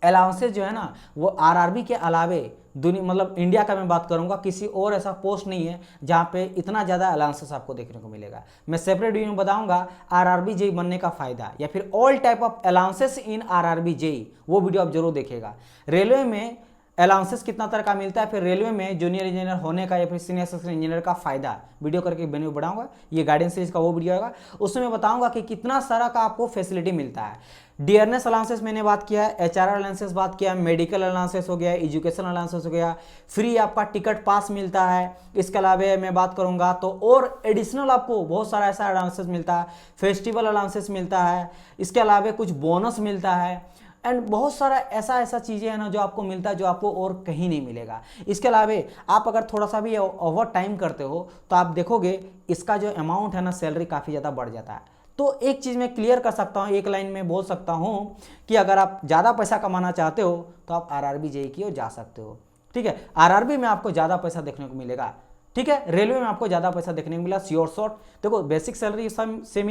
allowances जो है ना वो आरआरबी के अलावे दुनिया, मतलब इंडिया का मैं बात करूंगा, किसी और ऐसा पोस्ट नहीं है जहां पे इतना ज्यादा अलाउंसेस आपको देखने को मिलेगा। मैं सेपरेट वीडियो में बताऊंगा आरआरबी जेई बनने का फायदा, या फिर all type of allowances in RRB JE, वो वीडियो आप जरूर देखिएगा। रेलवे में अलाउंसेस कितना तरह का मिलता है, फिर रेलवे में जूनियर इंजीनियर होने का या फिर सीनियर असिस्टेंट इंजीनियर का फायदा वीडियो करके वीडियो बनाऊंगा, ये गाइडेंस सीरीज का वो वीडियो होगा, उसमें मैं बताऊंगा कि कितना सारा का आपको फैसिलिटी मिलता है। डियरनेस अलाउंसेस मैंने बात किया है, HRA अलाउंसेस बात किया, मेडिकल अलाउंसेस हो गया, एजुकेशन अलाउंसेस हो गया, फ्री आपका टिकट पास मिलता है। इसके अलावा मैं बात करूंगा तो और एडिशनल आपको बहुत सारा ऐसा अलाउंसेस मिलता है, फेस्टिवल अलाउंसेस मिलता है, इसके अलावा कुछ बोनस मिलता है, एंड बहुत सारा ऐसा चीज़ें हैं ना जो आपको मिलता है जो आपको और कहीं नहीं मिलेगा। इसके अलावा आप अगर थोड़ा सा भी ओवर टाइम करते हो तो आप देखोगे इसका जो अमाउंट है ना सैलरी काफ़ी ज़्यादा बढ़ जाता है। तो एक चीज़ मैं क्लियर कर सकता हूँ, एक लाइन में बोल सकता हूँ कि अगर आप ज़्यादा पैसा कमाना चाहते हो तो आप आरआरबी जेई की ओर जा सकते हो, ठीक है। आरआरबी में आपको ज़्यादा पैसा देखने को मिलेगा, ठीक है। रेलवे में आपको ज़्यादा पैसा देखने को मिला, श्योर शॉट। देखो बेसिक सैलरी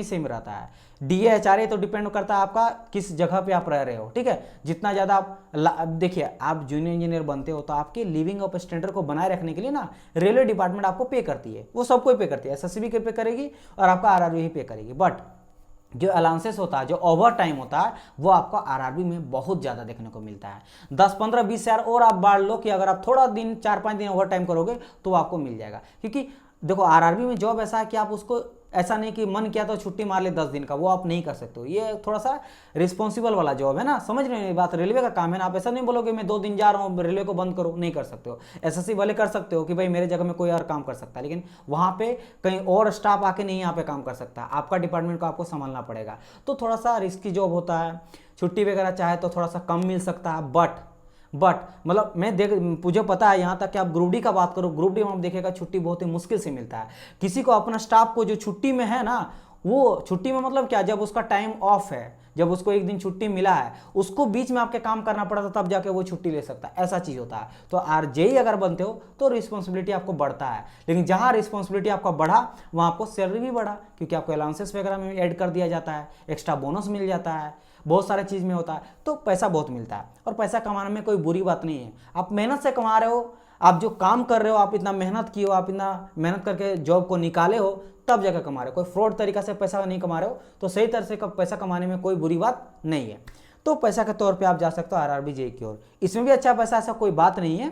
सेम रहता है। DA HRA तो डिपेंड करता है आपका किस जगह पे आप रह रहे हो, ठीक है। जितना ज़्यादा आप देखिए, आप जूनियर इंजीनियर बनते हो तो आपके लिविंग ऑफ स्टैंडर्ड को बनाए रखने के लिए ना रेलवे डिपार्टमेंट आपको पे करती है, वो सबको पे करती है, SSC भी पे करेगी और आपका आरआरबी ही पे करेगी। बट जो अलाउंसेस होता है, जो ओवर टाइम होता है, वो आपको आरआरबी में बहुत ज़्यादा देखने को मिलता है। 10-15-20,000 और आप बाढ़ लो कि अगर आप थोड़ा दिन 4-5 दिन ओवर टाइम करोगे तो आपको मिल जाएगा। क्योंकि देखो आरआरबी में जॉब ऐसा है कि आप उसको ऐसा नहीं कि मन किया तो छुट्टी मार ले 10 दिन का, वो आप नहीं कर सकते हो। ये थोड़ा सा रिस्पॉन्सिबल वाला जॉब है ना, समझ रहे हो बात, रेलवे का काम है ना। आप ऐसा नहीं बोलोगे मैं 2 दिन जा रहा हूँ रेलवे को बंद करो, नहीं कर सकते हो। SSC वाले कर सकते हो कि भाई मेरे जगह में कोई और काम कर सकता है, लेकिन वहाँ पे कहीं और स्टाफ आके नहीं यहाँ पे काम कर सकता, आपका डिपार्टमेंट को आपको संभालना पड़ेगा। तो थोड़ा सा रिस्की जॉब होता है, छुट्टी वगैरह चाहे तो थोड़ा सा कम मिल सकता है। बट मतलब मुझे पता है, यहाँ तक कि आप ग्रुप डी का बात करो, ग्रुप डी में आप देखेगा छुट्टी बहुत ही मुश्किल से मिलता है। किसी को अपना स्टाफ को जो छुट्टी में है ना, वो छुट्टी में मतलब क्या, जब उसका टाइम ऑफ है, जब उसको एक दिन छुट्टी मिला है, उसको बीच में आपके काम करना पड़ता तब जाके वो छुट्टी ले सकता है, ऐसा चीज़ होता है। तो आरजेई अगर बनते हो तो रिस्पॉन्सिबिलिटी आपको बढ़ता है, लेकिन जहाँ रिस्पॉन्सिबिलिटी आपका बढ़ा वहाँ आपको सैलरी भी बढ़ा, क्योंकि आपको अलाउंसेस वगैरह में ऐड कर दिया जाता है, एक्स्ट्रा बोनस मिल जाता है, बहुत सारे चीज़ में होता है, तो पैसा बहुत मिलता है। और पैसा कमाने में कोई बुरी बात नहीं है, आप मेहनत से कमा रहे हो, आप जो काम कर रहे हो, आप इतना मेहनत किए हो, आप इतना मेहनत करके जॉब को निकाले हो, तब जाकर कमा रहे हो। कोई फ्रॉड तरीका से पैसा नहीं कमा रहे हो, तो सही तरह से पैसा कमाने में कोई बुरी बात नहीं है। तो पैसा के तौर पे आप जा सकते हो आरआरबी जेई की ओर, इसमें भी अच्छा पैसा, ऐसा कोई बात नहीं है,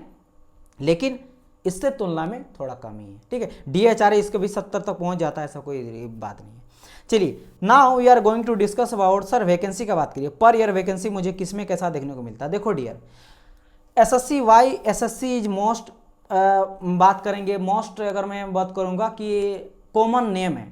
लेकिन इससे तुलना में थोड़ा कम ही है, ठीक है। DHRA इसके भी 70 तक पहुंच जाता है, ऐसा कोई बात नहीं है। चलिए, now we are going to discuss about sir vacancy का बात करिए, पर ईयर वैकेंसी मुझे किसमें कैसा देखने को मिलता है। देखो dear, SSC why SSC is most, बात करेंगे मोस्ट, अगर मैं बात करूंगा कि कॉमन नेम है,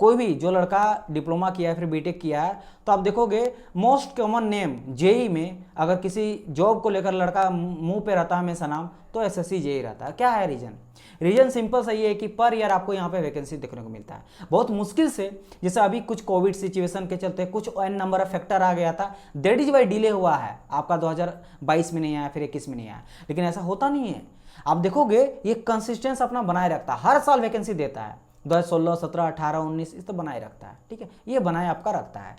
कोई भी जो लड़का डिप्लोमा किया है फिर बीटेक किया है, तो आप देखोगे मोस्ट कॉमन नेम जेई में अगर किसी जॉब को लेकर लड़का मुंह पे रहता है हमेशा नाम, तो एसएससी जेई रहता है। क्या है रीजन? रीजन सिंपल सही है कि पर ईयर आपको यहाँ पे वैकेंसी देखने को मिलता है बहुत मुश्किल से। जैसे अभी कुछ कोविड सिचुएशन के चलते कुछ एन नंबर ऑफ फैक्टर आ गया था, दैट इज वाई डिले हुआ है, आपका 2022 में नहीं आया फिर 21 में नहीं आया। लेकिन ऐसा होता नहीं है, आप देखोगे ये कंसिस्टेंस अपना बनाए रखता है, हर साल वैकेंसी देता है, 2016, 17, 18, 19 इस तो बनाए रखता है। ठीक है, ये बनाए आपका रखता है।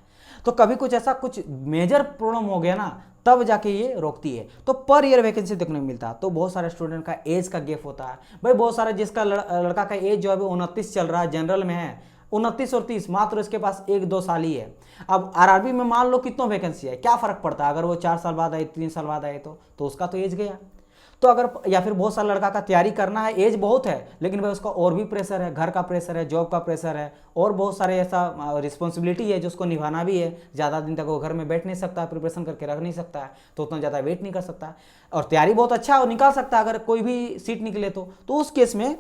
तो कभी कुछ ऐसा कुछ मेजर प्रॉब्लम हो गया ना, तब जाके ये रोकती है। तो पर ईयर वैकेंसी देखने को मिलता है। तो बहुत सारे स्टूडेंट का एज का गैप होता है भाई, बहुत सारे जिसका लड़का का एज जो है 29 चल रहा है, जनरल में है 29 और 30, मात्र इसके पास 1-2 साल ही है। अब आरआरबी में मान लो कितना वैकेंसी है, क्या फर्क पड़ता है अगर वो 4 साल बाद आए, 3 साल बाद आए, तो उसका तो एज गया। तो अगर या फिर बहुत सारा लड़का का तैयारी करना है, एज बहुत है लेकिन भाई उसका और भी प्रेशर है, घर का प्रेशर है, जॉब का प्रेशर है, और बहुत सारे ऐसा रिस्पॉन्सिबिलिटी है जो उसको निभाना भी है। ज़्यादा दिन तक वो घर में बैठ नहीं सकता, प्रिपरेशन करके रख नहीं सकता है, तो उतना ज़्यादा वेट नहीं कर सकता। और तैयारी बहुत अच्छा और निकाल सकता है अगर कोई भी सीट निकले तो उस केस में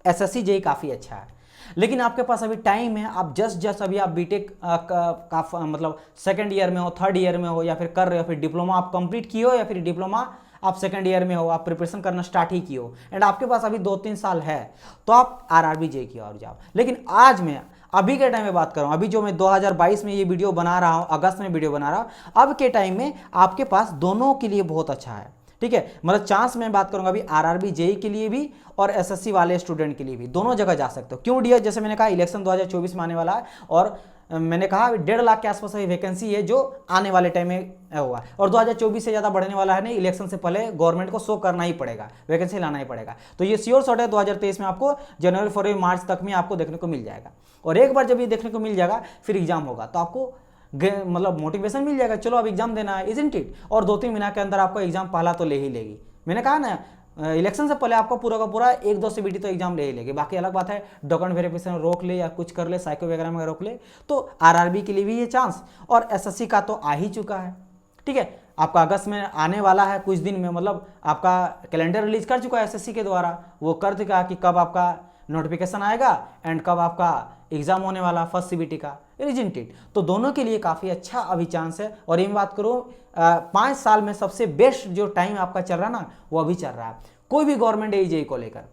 एसएससी जेई काफ़ी अच्छा है। लेकिन आपके पास अभी टाइम है, आप जस्ट अभी आप बीटेक का मतलब सेकेंड ईयर में हो, थर्ड ईयर में हो, या फिर कर रहे हो, फिर डिप्लोमा आप कंप्लीट किए हो, या फिर डिप्लोमा आप सेकंड ईयर में हो, आप प्रिपरेशन करना स्टार्ट ही किए हो, एंड आपके पास अभी 2-3 साल है, तो आप आरआरबी जेई की ओर जाओ। लेकिन आज मैं अभी के टाइम में बात कर रहा हूँ, अभी जो मैं 2022 में ये वीडियो बना रहा हूँ, अगस्त में वीडियो बना रहा हूँ, अब के टाइम में आपके पास दोनों के लिए बहुत अच्छा है। ठीक है, मतलब चांस मैं बात करूंगा अभी आरआरबी जेई के लिए भी और एसएससी वाले स्टूडेंट के लिए भी, दोनों जगह जा सकते हो। क्यों डियर? जैसे मैंने कहा इलेक्शन 2024 में आने वाला है, और मैंने कहा 1.5 लाख के आसपास की वैकेंसी है जो आने वाले टाइम में हुआ, और 2024 से ज़्यादा बढ़ने वाला है नहीं। इलेक्शन से पहले गवर्नमेंट को शो करना ही पड़ेगा, वैकेंसी लाना ही पड़ेगा। तो ये श्योर शॉट है 2023 में आपको जनवरी, फरवरी, मार्च तक में आपको देखने को मिल जाएगा। और एक बार जब ये देखने को मिल जाएगा फिर एग्जाम होगा तो आपको मतलब मोटिवेशन मिल जाएगा, चलो अब एग्जाम देना है, इजंट इट। और 2-3 महीना के अंदर आपको एग्जाम पहला तो ले ही लेगी। मैंने कहा ना इलेक्शन से पहले आपको पूरा का पूरा 1-2 सीबीटी तो एग्जाम ले ही लेगी। बाकी अलग बात है डॉक्यूमेंट वेरिफिकेशन रोक ले या कुछ कर ले, साइको वगैरह में रोक ले, तो आरआरबी के लिए भी ये चांस, और एसएससी का तो आ ही चुका है। ठीक है, आपका अगस्त में आने वाला है कुछ दिन में, मतलब आपका कैलेंडर रिलीज कर चुका है एसएससी के द्वारा, वो कर चुका कि कब आपका नोटिफिकेशन आएगा एंड कब आपका एग्जाम होने वाला फर्स्ट सीबीटी का, इजंट इट। तो दोनों के लिए काफ़ी अच्छा अभी चांस है। और ये बात करूँ 5 साल में सबसे बेस्ट जो टाइम आपका चल रहा है ना, वो अभी चल रहा है कोई भी गवर्नमेंट एजेई को लेकर।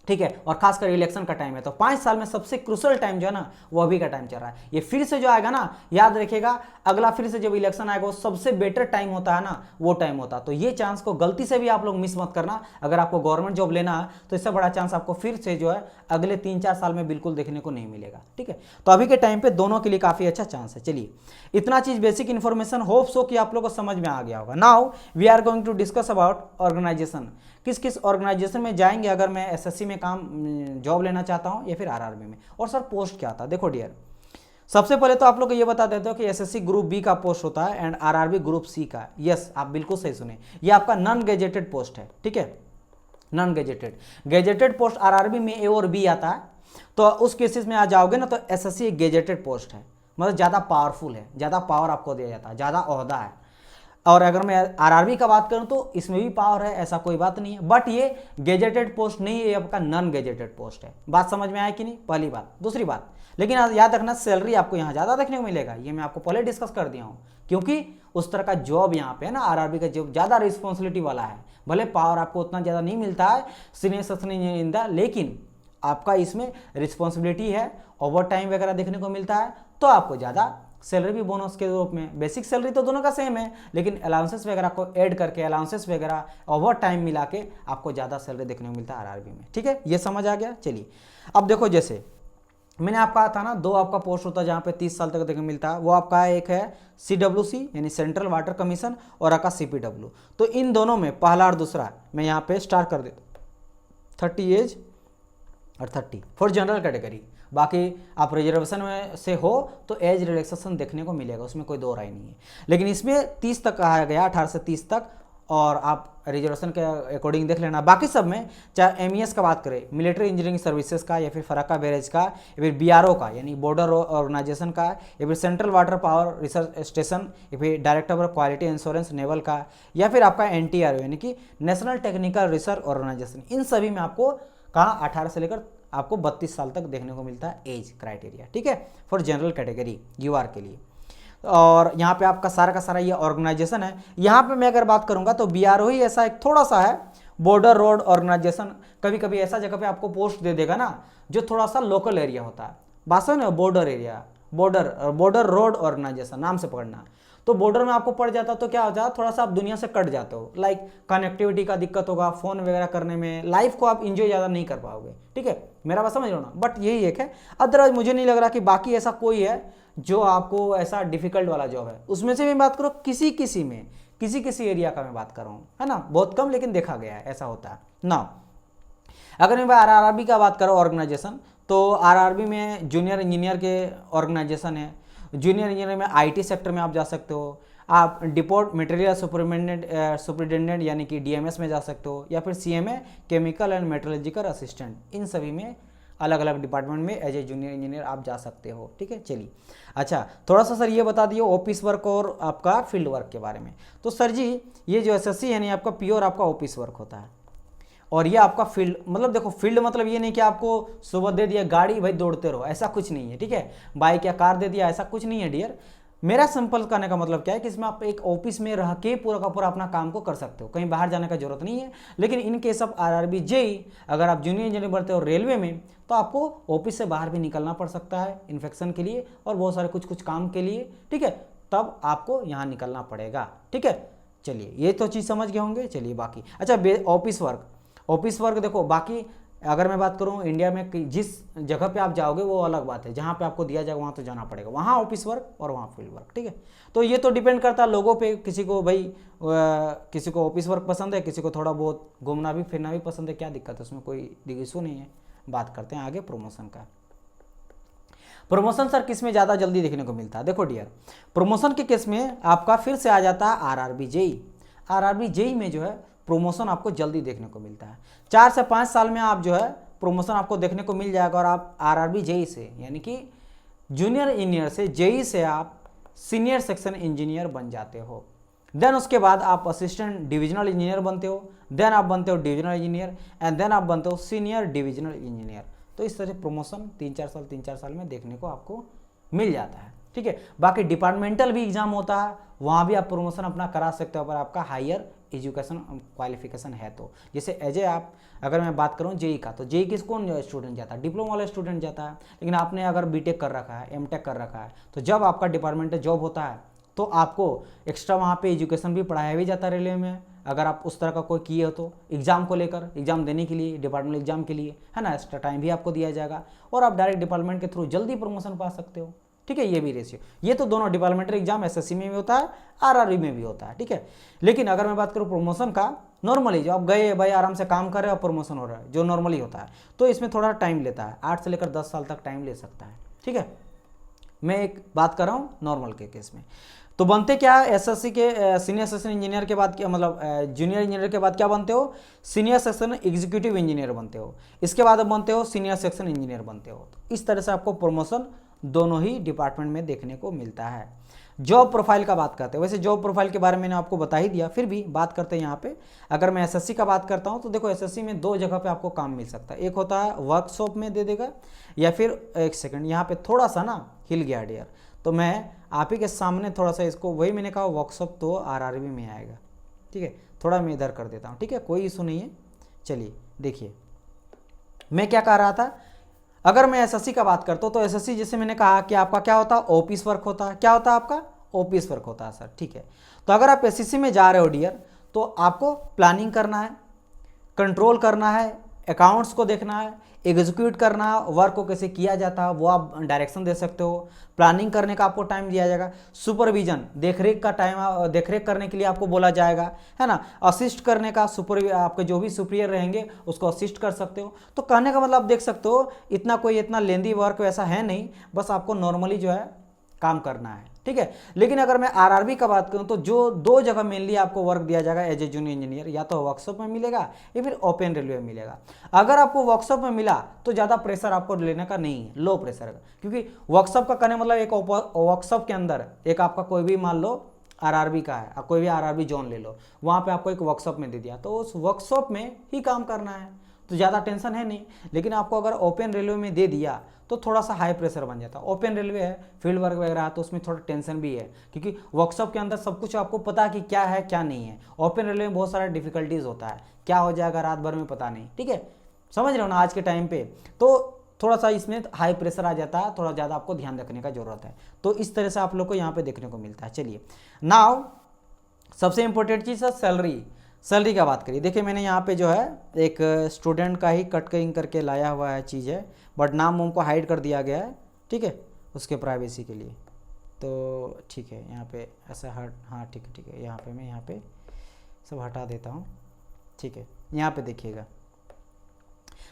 ठीक है, और खासकर इलेक्शन का टाइम है, तो 5 साल में सबसे क्रूशल टाइम जो है ना वो अभी का टाइम चल रहा है। ये फिर से जो आएगा ना, याद रखिएगा, अगला फिर से जब इलेक्शन आएगा वो सबसे बेटर टाइम होता है ना, वो टाइम होता है। तो ये चांस को गलती से भी आप लोग मिस मत करना। अगर आपको गवर्नमेंट जॉब लेना है तो इससे बड़ा चांस आपको फिर से जो है अगले 3-4 साल में बिल्कुल देखने को नहीं मिलेगा। ठीक है, तो अभी के टाइम पे दोनों के लिए काफ़ी अच्छा चांस है। चलिए, इतना चीज़ बेसिक इन्फॉर्मेशन होप सो कि आप लोग को समझ में आ गया होगा। Now we are going to discuss about organisation, किस किस ऑर्गेनाइजेशन में जाएंगे अगर मैं एसएससी में काम जॉब लेना चाहता हूं या फिर आरआरबी में, और सर पोस्ट क्या था। देखो डियर, सबसे पहले तो आप लोग को ये बता देते हो कि एसएससी ग्रुप बी का पोस्ट होता है एंड आरआरबी ग्रुप सी का। यस, आप बिल्कुल सही सुने, ये आपका नॉन गेजेटेड पोस्ट है। ठीक है, non gazetted. Gazetted post RRB में ए और बी आता है, तो उस केसेस में आ जाओगे ना तो एसएससी एक गेजेटेड पोस्ट है, मतलब ज़्यादा पावरफुल है, ज़्यादा पावर आपको दिया जाता है, ज़्यादा ओहदा है। और अगर मैं आरआरबी का बात करूं तो इसमें भी पावर है, ऐसा कोई बात नहीं है, बट ये गेजेटेड पोस्ट नहीं है, ये आपका नॉन गेजेटेड पोस्ट है। बात समझ में आया कि नहीं? पहली बात। दूसरी बात, लेकिन याद रखना सैलरी आपको यहाँ ज़्यादा देखने को मिलेगा, ये मैं आपको पहले डिस्कस कर दिया हूँ, क्योंकि उस तरह का जॉब यहाँ पे है ना, आरआरबी का जॉब ज़्यादा रिस्पॉन्सिबिलिटी वाला है। भले पावर आपको उतना ज़्यादा नहीं मिलता है सीनियर सेक्शन इंजीनियर, लेकिन आपका इसमें रिस्पॉन्सिबिलिटी है, ओवर टाइम वगैरह देखने को मिलता है, तो आपको ज़्यादा सैलरी भी बोनस के रूप में। बेसिक सैलरी तो दोनों का सेम है, लेकिन अलाउंसेस वगैरह को ऐड करके, अलाउंसेस वगैरह ओवर टाइम मिला के आपको ज़्यादा सैलरी देखने को मिलता है आरआरबी में। ठीक है, ये समझ आ गया। चलिए, अब देखो, जैसे मैंने आपको कहा था ना 2 आपका पोस्ट होता है जहाँ पे 30 साल तक देखने को मिलता है, वो आपका एक है CWC यानी सेंट्रल वाटर कमीशन, और आपका CPW। तो इन दोनों में पहला और दूसरा मैं यहाँ पे स्टार्ट कर देता हूँ, 30 एज और 30 फॉर जनरल कैटेगरी। बाकी आप रिजर्वेशन में से हो तो एज रिलैक्सेशन देखने को मिलेगा, उसमें कोई दो राय नहीं है। लेकिन इसमें 30 तक कहा गया, 18 से 30 तक, और आप रिजर्वेशन के अकॉर्डिंग देख लेना। बाकी सब में चाहे MES का बात करें, मिलिट्री इंजीनियरिंग सर्विसेज का, या फिर फराक्का बैरेज का, या फिर BRO का यानी बॉर्डर ऑर्गेनाइजेशन का, या फिर central water power research station, या फिर director of quality insurance naval का, या फिर आपका NTRO यानी कि नेशनल टेक्निकल रिसर्च ऑर्गेनाइजेशन, इन सभी में आपको कहाँ 18 से लेकर आपको 32 साल तक देखने को मिलता है एज क्राइटेरिया, ठीक है, फॉर जनरल कैटेगरी यूआर के लिए। और यहाँ पे आपका सारा का सारा ये ऑर्गेनाइजेशन है। यहाँ पे मैं अगर बात करूँगा तो बीआरओ ही ऐसा एक थोड़ा सा है बॉर्डर रोड ऑर्गेनाइजेशन, कभी कभी ऐसा जगह पे आपको पोस्ट दे देगा ना जो थोड़ा सा लोकल एरिया होता है, बात है ना, border area, border road organisation नाम से पकड़ना। तो बॉर्डर में आपको पड़ जाता तो क्या हो जाता, थोड़ा सा आप दुनिया से कट जाते हो, लाइक कनेक्टिविटी का दिक्कत होगा, फोन वगैरह करने में, लाइफ को आप इंजॉय ज़्यादा नहीं कर पाओगे, ठीक है, मेरा बात समझ लो ना। बट यही एक है, अदरवाइज मुझे नहीं लग रहा कि बाकी ऐसा कोई है जो आपको ऐसा डिफिकल्ट वाला जॉब है। उसमें से मैं बात करूँ किसी एरिया का मैं बात कर रहा हूँ, है ना, बहुत कम लेकिन देखा गया है ऐसा होता है ना। अगर मैं आरआरबी का बात करूँ ऑर्गेनाइजेशन, तो आरआरबी में जूनियर इंजीनियर के ऑर्गेनाइजेशन है। जूनियर इंजीनियर में आईटी सेक्टर में आप जा सकते हो, आप डिपोर्ट मटेरियल सुपरिटेंडेंट यानी कि डीएमएस में जा सकते हो, या फिर CMA chemical and metallurgical assistant, इन सभी में अलग अलग डिपार्टमेंट में एज ए जूनियर इंजीनियर आप जा सकते हो, ठीक है। चलिए, अच्छा थोड़ा सा सर ये बता दिए ऑफिस वर्क और आपका फील्ड वर्क के बारे में। तो सर जी ये जो एसएससी है नहीं, आपका प्योर आपका ऑफिस वर्क होता है, और ये आपका फील्ड, मतलब देखो फील्ड मतलब ये नहीं कि आपको सुबह दे दिया गाड़ी भाई दौड़ते रहो, ऐसा कुछ नहीं है, ठीक है, बाइक या कार दे दिया, ऐसा कुछ नहीं है डियर। मेरा सिंपल करने का मतलब क्या है कि इसमें आप एक ऑफिस में रह के पूरा का पूरा अपना काम को कर सकते हो, कहीं बाहर जाने का जरूरत नहीं है। लेकिन in case of RRB JEE, अगर आप जूनियर इंजीनियर बनते हो रेलवे में, तो आपको ऑफिस से बाहर भी निकलना पड़ सकता है इन्फेक्शन के लिए और बहुत सारे कुछ काम के लिए, ठीक है, तब आपको यहाँ निकलना पड़ेगा, ठीक है। चलिए ये तो चीज़ समझ गए होंगे। चलिए बाकी, अच्छा ऑफिस वर्क देखो, बाकी अगर मैं बात करूं इंडिया में जिस जगह पे आप जाओगे वो अलग बात है, जहां पे आपको दिया जाएगा वहां तो जाना पड़ेगा, वहां ऑफिस वर्क और वहां फील्ड वर्क, ठीक है। तो ये तो डिपेंड करता है लोगों पे, किसी को भाई किसी को ऑफिस वर्क पसंद है, किसी को थोड़ा बहुत घूमना भी फिरना भी पसंद है, क्या दिक्कत है उसमें, कोई इशू नहीं है। बात करते हैं आगे प्रमोशन का। प्रमोशन सर किस में ज़्यादा जल्दी देखने को मिलता है? देखो डियर, प्रमोशन के केस में आपका फिर से आ जाता है आरआरबी जेई में जो है प्रमोशन आपको जल्दी देखने को मिलता है। 4 से 5 साल में आप जो है प्रमोशन आपको देखने को मिल जाएगा, और आप आरआरबी जेई से यानी कि जूनियर इंजीनियर से जेई से आप सीनियर सेक्शन इंजीनियर बन जाते हो। देन उसके बाद आप असिस्टेंट डिविजनल इंजीनियर बनते हो, देन आप बनते हो डिविजनल इंजीनियर, एंड देन आप बनते हो सीनियर डिविजनल इंजीनियर। तो इस तरह प्रमोशन 3-4 साल में देखने को आपको मिल जाता है, ठीक है। बाकी डिपार्टमेंटल भी एग्जाम होता है, वहाँ भी आप प्रमोशन अपना करा सकते हो अगर आपका हायर एजुकेशन क्वालिफिकेशन है तो। जैसे एज ए आप, अगर मैं बात करूँ जेई का, तो जेई किस कौन स्टूडेंट जाता है? डिप्लोमा वाला स्टूडेंट जाता है। लेकिन आपने अगर बीटेक कर रखा है, एमटेक कर रखा है, तो जब आपका डिपार्टमेंटल जॉब होता है तो आपको एक्स्ट्रा वहाँ पे एजुकेशन भी पढ़ाया भी जाता है रेलवे में, अगर आप उस तरह का कोई किए हो तो एग्जाम को लेकर, एग्जाम देने के लिए, डिपार्टमेंट एग्जाम के लिए, है ना, एक्स्ट्रा टाइम भी आपको दिया जाएगा और आप डायरेक्ट डिपार्टमेंट के थ्रू जल्दी प्रमोशन पा सकते हो, ठीक है। ये भी रेशियो, ये तो दोनों डिपार्टमेंटल एग्जाम एसएससी में भी होता है, आरआरबी में भी होता है, ठीक है। लेकिन अगर मैं बात करूँ प्रमोशन का, नॉर्मली जो आप गए भाई आराम से काम कर रहे हो, प्रमोशन हो रहा है जो नॉर्मली होता है, तो इसमें थोड़ा टाइम लेता है, 8 से लेकर 10 साल तक टाइम ले सकता है, ठीक है। मैं एक बात कर रहा हूँ नॉर्मल के केस में। तो बनते क्या एसएससी के सीनियर सेक्शन इंजीनियर के बाद क्या, मतलब जूनियर इंजीनियर के बाद क्या बनते हो? सीनियर सेक्शन एग्जीक्यूटिव इंजीनियर बनते हो। इसके बाद अब बनते हो सीनियर सेक्शन इंजीनियर बनते हो। इस तरह से आपको प्रमोशन दोनों ही डिपार्टमेंट में देखने को मिलता है। जॉब प्रोफाइल का बात करते हैं, वैसे जॉब प्रोफाइल के बारे में मैंने आपको बता ही दिया, फिर भी बात करते हैं यहाँ पे। अगर मैं एसएससी का बात करता हूँ तो देखो एसएससी में 2 जगह पे आपको काम मिल सकता है। एक होता है वर्कशॉप में दे देगा, या फिर एक सेकंड यहाँ पे थोड़ा सा ना हिल गया डियर, तो मैं आप ही के सामने थोड़ा सा इसको, वही मैंने कहा वर्कशॉप तो आरआरबी में आएगा, ठीक है। थोड़ा मैं इधर कर देता हूँ, ठीक है, कोई इशू नहीं है। चलिए देखिए मैं क्या कह रहा था, अगर मैं एसएससी का बात करता हूँ तो एसएससी जैसे मैंने कहा कि आपका क्या होता है, ऑफिस वर्क होता है। क्या होता है आपका? ऑफिस वर्क होता है सर, ठीक है। तो अगर आप एसएससी में जा रहे हो डियर, तो आपको प्लानिंग करना है, कंट्रोल करना है, अकाउंट्स को देखना है, एग्जीक्यूट करना है, वर्क को कैसे किया जाता है वो आप डायरेक्शन दे सकते हो। प्लानिंग करने का आपको टाइम दिया जाएगा, सुपरविजन देखरेख का टाइम, देखरेख करने के लिए आपको बोला जाएगा, है ना। असिस्ट करने का, आपके जो भी सुपीरियर रहेंगे उसको असिस्ट कर सकते हो। तो कहने का मतलब आप देख सकते हो इतना लेंदी वर्क वैसा है नहीं, बस आपको नॉर्मली जो है काम करना है, ठीक है। लेकिन अगर मैं आरआरबी का बात करूं तो जो 2 जगह मेनली आपको वर्क दिया जाएगा एज ए जूनियर इंजीनियर, या तो वर्कशॉप में मिलेगा या फिर ओपन रेलवे में मिलेगा। अगर आपको वर्कशॉप में मिला तो ज़्यादा प्रेशर आपको लेने का नहीं है, लो प्रेशर का, क्योंकि वर्कशॉप का करने मतलब एक वर्कशॉप के अंदर एक आपका कोई भी मान लो आरआरबी का है, कोई भी आरआरबी जोन ले लो, वहाँ पर आपको एक वर्कशॉप में दे दिया तो उस वर्कशॉप में ही काम करना है। तो ज़्यादा टेंशन है नहीं। लेकिन आपको अगर ओपन रेलवे में दे दिया तो थोड़ा सा हाई प्रेशर बन जाता है। ओपन रेलवे है, फील्ड वर्क वगैरह है, तो उसमें थोड़ा टेंशन भी है, क्योंकि वर्कशॉप के अंदर सब कुछ आपको पता कि क्या है क्या नहीं है। ओपन रेलवे में बहुत सारा डिफिकल्टीज होता है, क्या हो जाएगा रात भर में पता नहीं, ठीक है, समझ रहे हो ना आज के टाइम पे। तो थोड़ा सा इसमें हाई प्रेशर आ जाता है, थोड़ा ज़्यादा आपको ध्यान रखने का जरूरत है। तो इस तरह से आप लोग को यहाँ पे देखने को मिलता है। चलिए नाउ सबसे इंपॉर्टेंट चीज़ है सैलरी। सैलरी का बात करिए। देखिए मैंने यहाँ पे जो है एक स्टूडेंट का ही कटिंग करके लाया हुआ है चीज़ है, बट नाम उनको हाइड कर दिया गया है, ठीक है, उसके प्राइवेसी के लिए। तो ठीक है यहाँ पे ऐसा हाँ ठीक है, यहाँ पे मैं यहाँ पे सब हटा देता हूँ, ठीक है। यहाँ पे देखिएगा,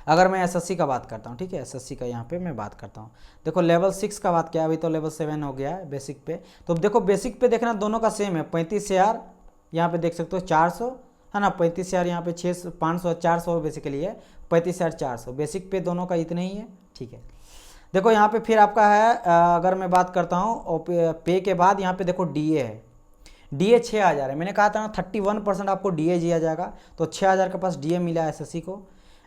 अगर मैं एसएससी का बात करता हूँ, ठीक है, एसएससी का यहाँ पे मैं बात करता हूँ। देखो लेवल 6 का बात किया, अभी तो लेवल 7 हो गया है बेसिक पे। तो देखो बेसिक पे देखना दोनों का सेम है, 35,000 यहाँ पे देख सकते हो, 400 है ना, 35,000 यहाँ पे 500 400 बेसिकली है, 35,400 बेसिक पे दोनों का इतना ही है, ठीक है। देखो यहाँ पे फिर आपका है, अगर मैं बात करता हूँ पे के बाद यहाँ पे देखो डीए है, डीए 6,000 है। मैंने कहा था ना 31% आपको डीए दिया जाएगा, तो 6,000 के पास डीए मिला है एसएससी को।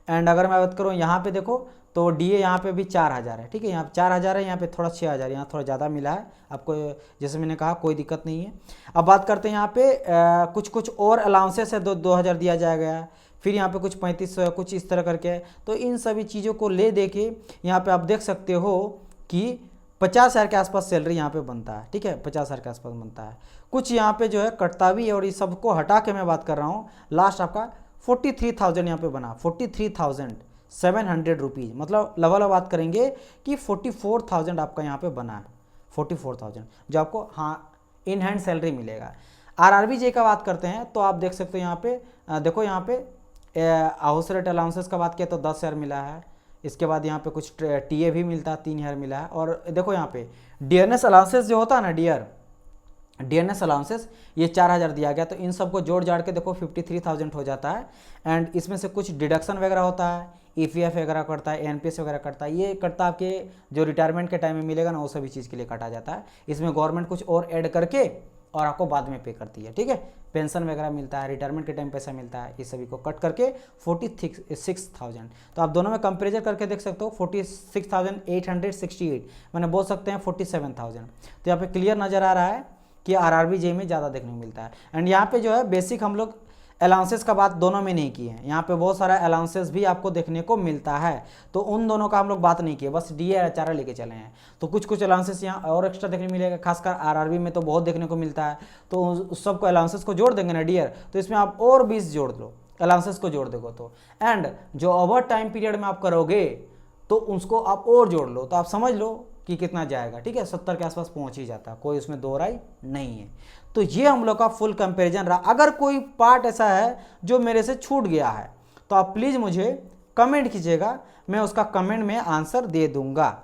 एंड अगर मैं बात करूँ यहाँ पे देखो तो डीए यहाँ पे भी 4,000 है, ठीक है, यहाँ 4,000 है, यहाँ पे थोड़ा 6,000, यहाँ थोड़ा ज़्यादा मिला है आपको, जैसे मैंने कहा कोई दिक्कत नहीं है। अब बात करते हैं यहाँ पे कुछ और अलाउंसेस है, 2,000 दिया जाएगा, फिर यहाँ पे कुछ 3500 कुछ इस तरह करके। तो इन सभी चीज़ों को ले दे के यहाँ पे आप देख सकते हो कि 50,000 के आसपास सैलरी यहाँ पे बनता है, ठीक है, 50,000 के आसपास बनता है। कुछ यहाँ पे जो है कटता भी है, और इस सबको हटा के मैं बात कर रहा हूँ, लास्ट आपका 43,000 यहाँ पे बना, 43,700 रुपीज़, मतलब लेवल बात करेंगे कि 44,000 आपका यहाँ पे बना है, 44,000 जो आपको हाँ इन हैंड सैलरी मिलेगा। आरआरबीजे का बात करते हैं तो आप देख सकते हो यहाँ पे, देखो यहाँ पे हाउस रेट अलाउंसेस का बात किया तो 10,000 मिला है। इसके बाद यहाँ पे कुछ टीए भी मिलता है, 3,000 मिला है। और देखो यहाँ पे डीएनएस अलाउंसेस जो होता है ना, डीएनएस अलाउंसेस ये 4,000 दिया गया, तो इन सबको जोड़ जाड़ के देखो 53,000 हो जाता है। एंड इसमें से कुछ डिडक्शन वगैरह होता है, ईपीएफ वगैरह कटता है, एनपीएस वगैरह कटता है, ये कटता आपके जो रिटायरमेंट के टाइम में मिलेगा ना, वो सभी चीज़ के लिए काटा जाता है। इसमें गवर्नमेंट कुछ और ऐड करके और आपको बाद में पे करती है, ठीक है। पेंशन वगैरह मिलता है, रिटायरमेंट के टाइम पैसा मिलता है, इस सभी को कट करके 46,000। तो आप दोनों में कंपेरिजन करके देख सकते हो, 46,868, मैंने बोल सकते हैं 47,000। तो यहाँ पे क्लियर नज़र आ रहा है कि आरआरबीजे में ज़्यादा देखने को मिलता है। एंड यहाँ पे जो है बेसिक हम लोग अलाउंसेस का बात दोनों में नहीं किए हैं, यहाँ पे बहुत सारा अलाउंसेस भी आपको देखने को मिलता है, तो उन दोनों का हम लोग बात नहीं किए, बस डीए और एचआरए लेके चले हैं। तो कुछ अलाउंसेस यहाँ और एक्स्ट्रा देखने मिलेगा, खासकर आरआरबी में तो बहुत देखने को मिलता है। तो उस सबको अलाउंसेस को जोड़ देंगे ना डीआर, तो इसमें आप और 20 जोड़ लो, अलाउंसेस को जोड़ दोगे तो। एंड जो ओवर टाइम पीरियड में आप करोगे तो उसको आप और जोड़ लो, तो आप समझ लो कि कितना जाएगा, ठीक है, 70 के आसपास पहुंच ही जाता है, कोई उसमें दो राय नहीं है। तो ये हम लोग का फुल कंपैरिजन रहा। अगर कोई पार्ट ऐसा है जो मेरे से छूट गया है तो आप प्लीज़ मुझे कमेंट कीजिएगा, मैं उसका कमेंट में आंसर दे दूंगा,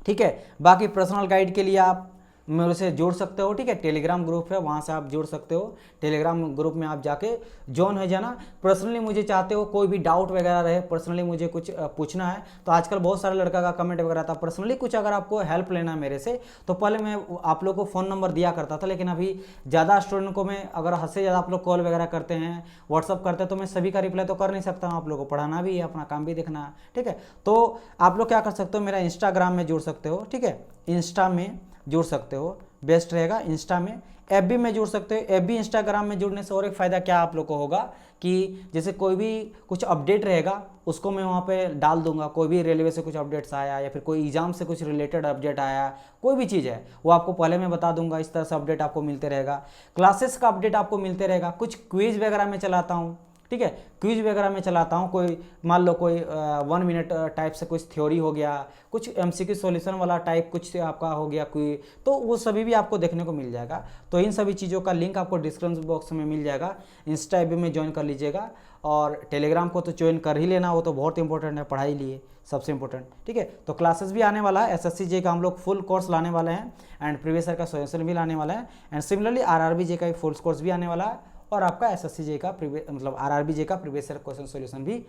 ठीक है। बाकी पर्सनल गाइड के लिए आप मेरे से जोड़ सकते हो, ठीक है, टेलीग्राम ग्रुप है, वहाँ से आप जोड़ सकते हो। टेलीग्राम ग्रुप में आप जाके ज्वाइन हो जाना। पर्सनली मुझे चाहते हो कोई भी डाउट वगैरह रहे, पर्सनली मुझे कुछ पूछना है, तो आजकल बहुत सारे लड़का का कमेंट वगैरह था, पर्सनली कुछ अगर आपको हेल्प लेना है मेरे से, तो पहले मैं आप लोग को फ़ोन नंबर दिया करता था, लेकिन अभी ज़्यादा स्टूडेंट को मैं अगर हद से ज़्यादा आप लोग कॉल वगैरह करते हैं, व्हाट्सअप करते हैं, तो मैं सभी का रिप्लाई तो कर नहीं सकता हूँ, आप लोग को पढ़ाना भी है, अपना काम भी देखना है, ठीक है। तो आप लोग क्या कर सकते हो, मेरा इंस्टाग्राम में जुड़ सकते हो, ठीक है, इंस्टा में जुड़ सकते हो, बेस्ट रहेगा। इंस्टा में, एफबी में जुड़ सकते हो। एफबी इंस्टाग्राम में जुड़ने से और एक फ़ायदा क्या आप लोग को होगा कि जैसे कोई भी कुछ अपडेट रहेगा उसको मैं वहाँ पे डाल दूंगा, कोई भी रेलवे से कुछ अपडेट्स आया या फिर कोई एग्जाम से कुछ रिलेटेड अपडेट आया, कोई भी चीज़ है वो आपको पहले मैं बता दूंगा। इस तरह से अपडेट आपको मिलते रहेगा, क्लासेस का अपडेट आपको मिलते रहेगा। कुछ क्विज वगैरह में चलाता हूँ, ठीक है, क्विज वगैरह में चलाता हूँ। कोई मान लो कोई 1 मिनट टाइप से कुछ थ्योरी हो गया, कुछ एमसीक्यू सॉल्यूशन वाला टाइप कुछ आपका हो गया कोई, तो वो सभी भी आपको देखने को मिल जाएगा। तो इन सभी चीज़ों का लिंक आपको डिस्क्रिप्शन बॉक्स में मिल जाएगा। इंस्टा एफबी में ज्वाइन कर लीजिएगा, और टेलीग्राम को तो ज्वाइन कर ही लेना, वो तो बहुत इंपॉर्टेंट है पढ़ाई लिए, सबसे इंपॉर्टेंट, ठीक है। तो क्लासेस भी आने वाला है, एसएससी जे का हम लोग फुल कोर्स लाने वाले हैं, एंड प्रीवियस ईयर का सॉल्यूशन भी लाने वाला है, एंड सिमिलरली आरआरबी जे का फुल कोर्स भी आने वाला है, और आपका एसएससी जे का मतलब आरआरबी जे का प्रीवियस ईयर क्वेश्चन सॉल्यूशन भी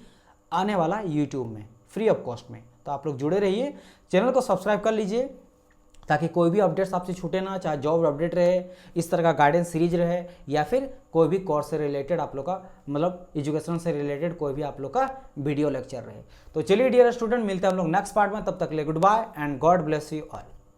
आने वाला है यूट्यूब में फ्री ऑफ कॉस्ट में। तो आप लोग जुड़े रहिए, चैनल को सब्सक्राइब कर लीजिए ताकि कोई भी अपडेट्स आपसे छूटे ना, चाहे जॉब अपडेट रहे, इस तरह का गाइडेंस सीरीज रहे, या फिर कोई भी कोर्स से रिलेटेड आप लोग का मतलब एजुकेशन से रिलेटेड कोई भी आप लोग का वीडियो लेक्चर रहे। तो चलिए डियर स्टूडेंट, मिलते हैं हम लोग नेक्स्ट पार्ट में, तब तक के लिए goodbye and God bless you all.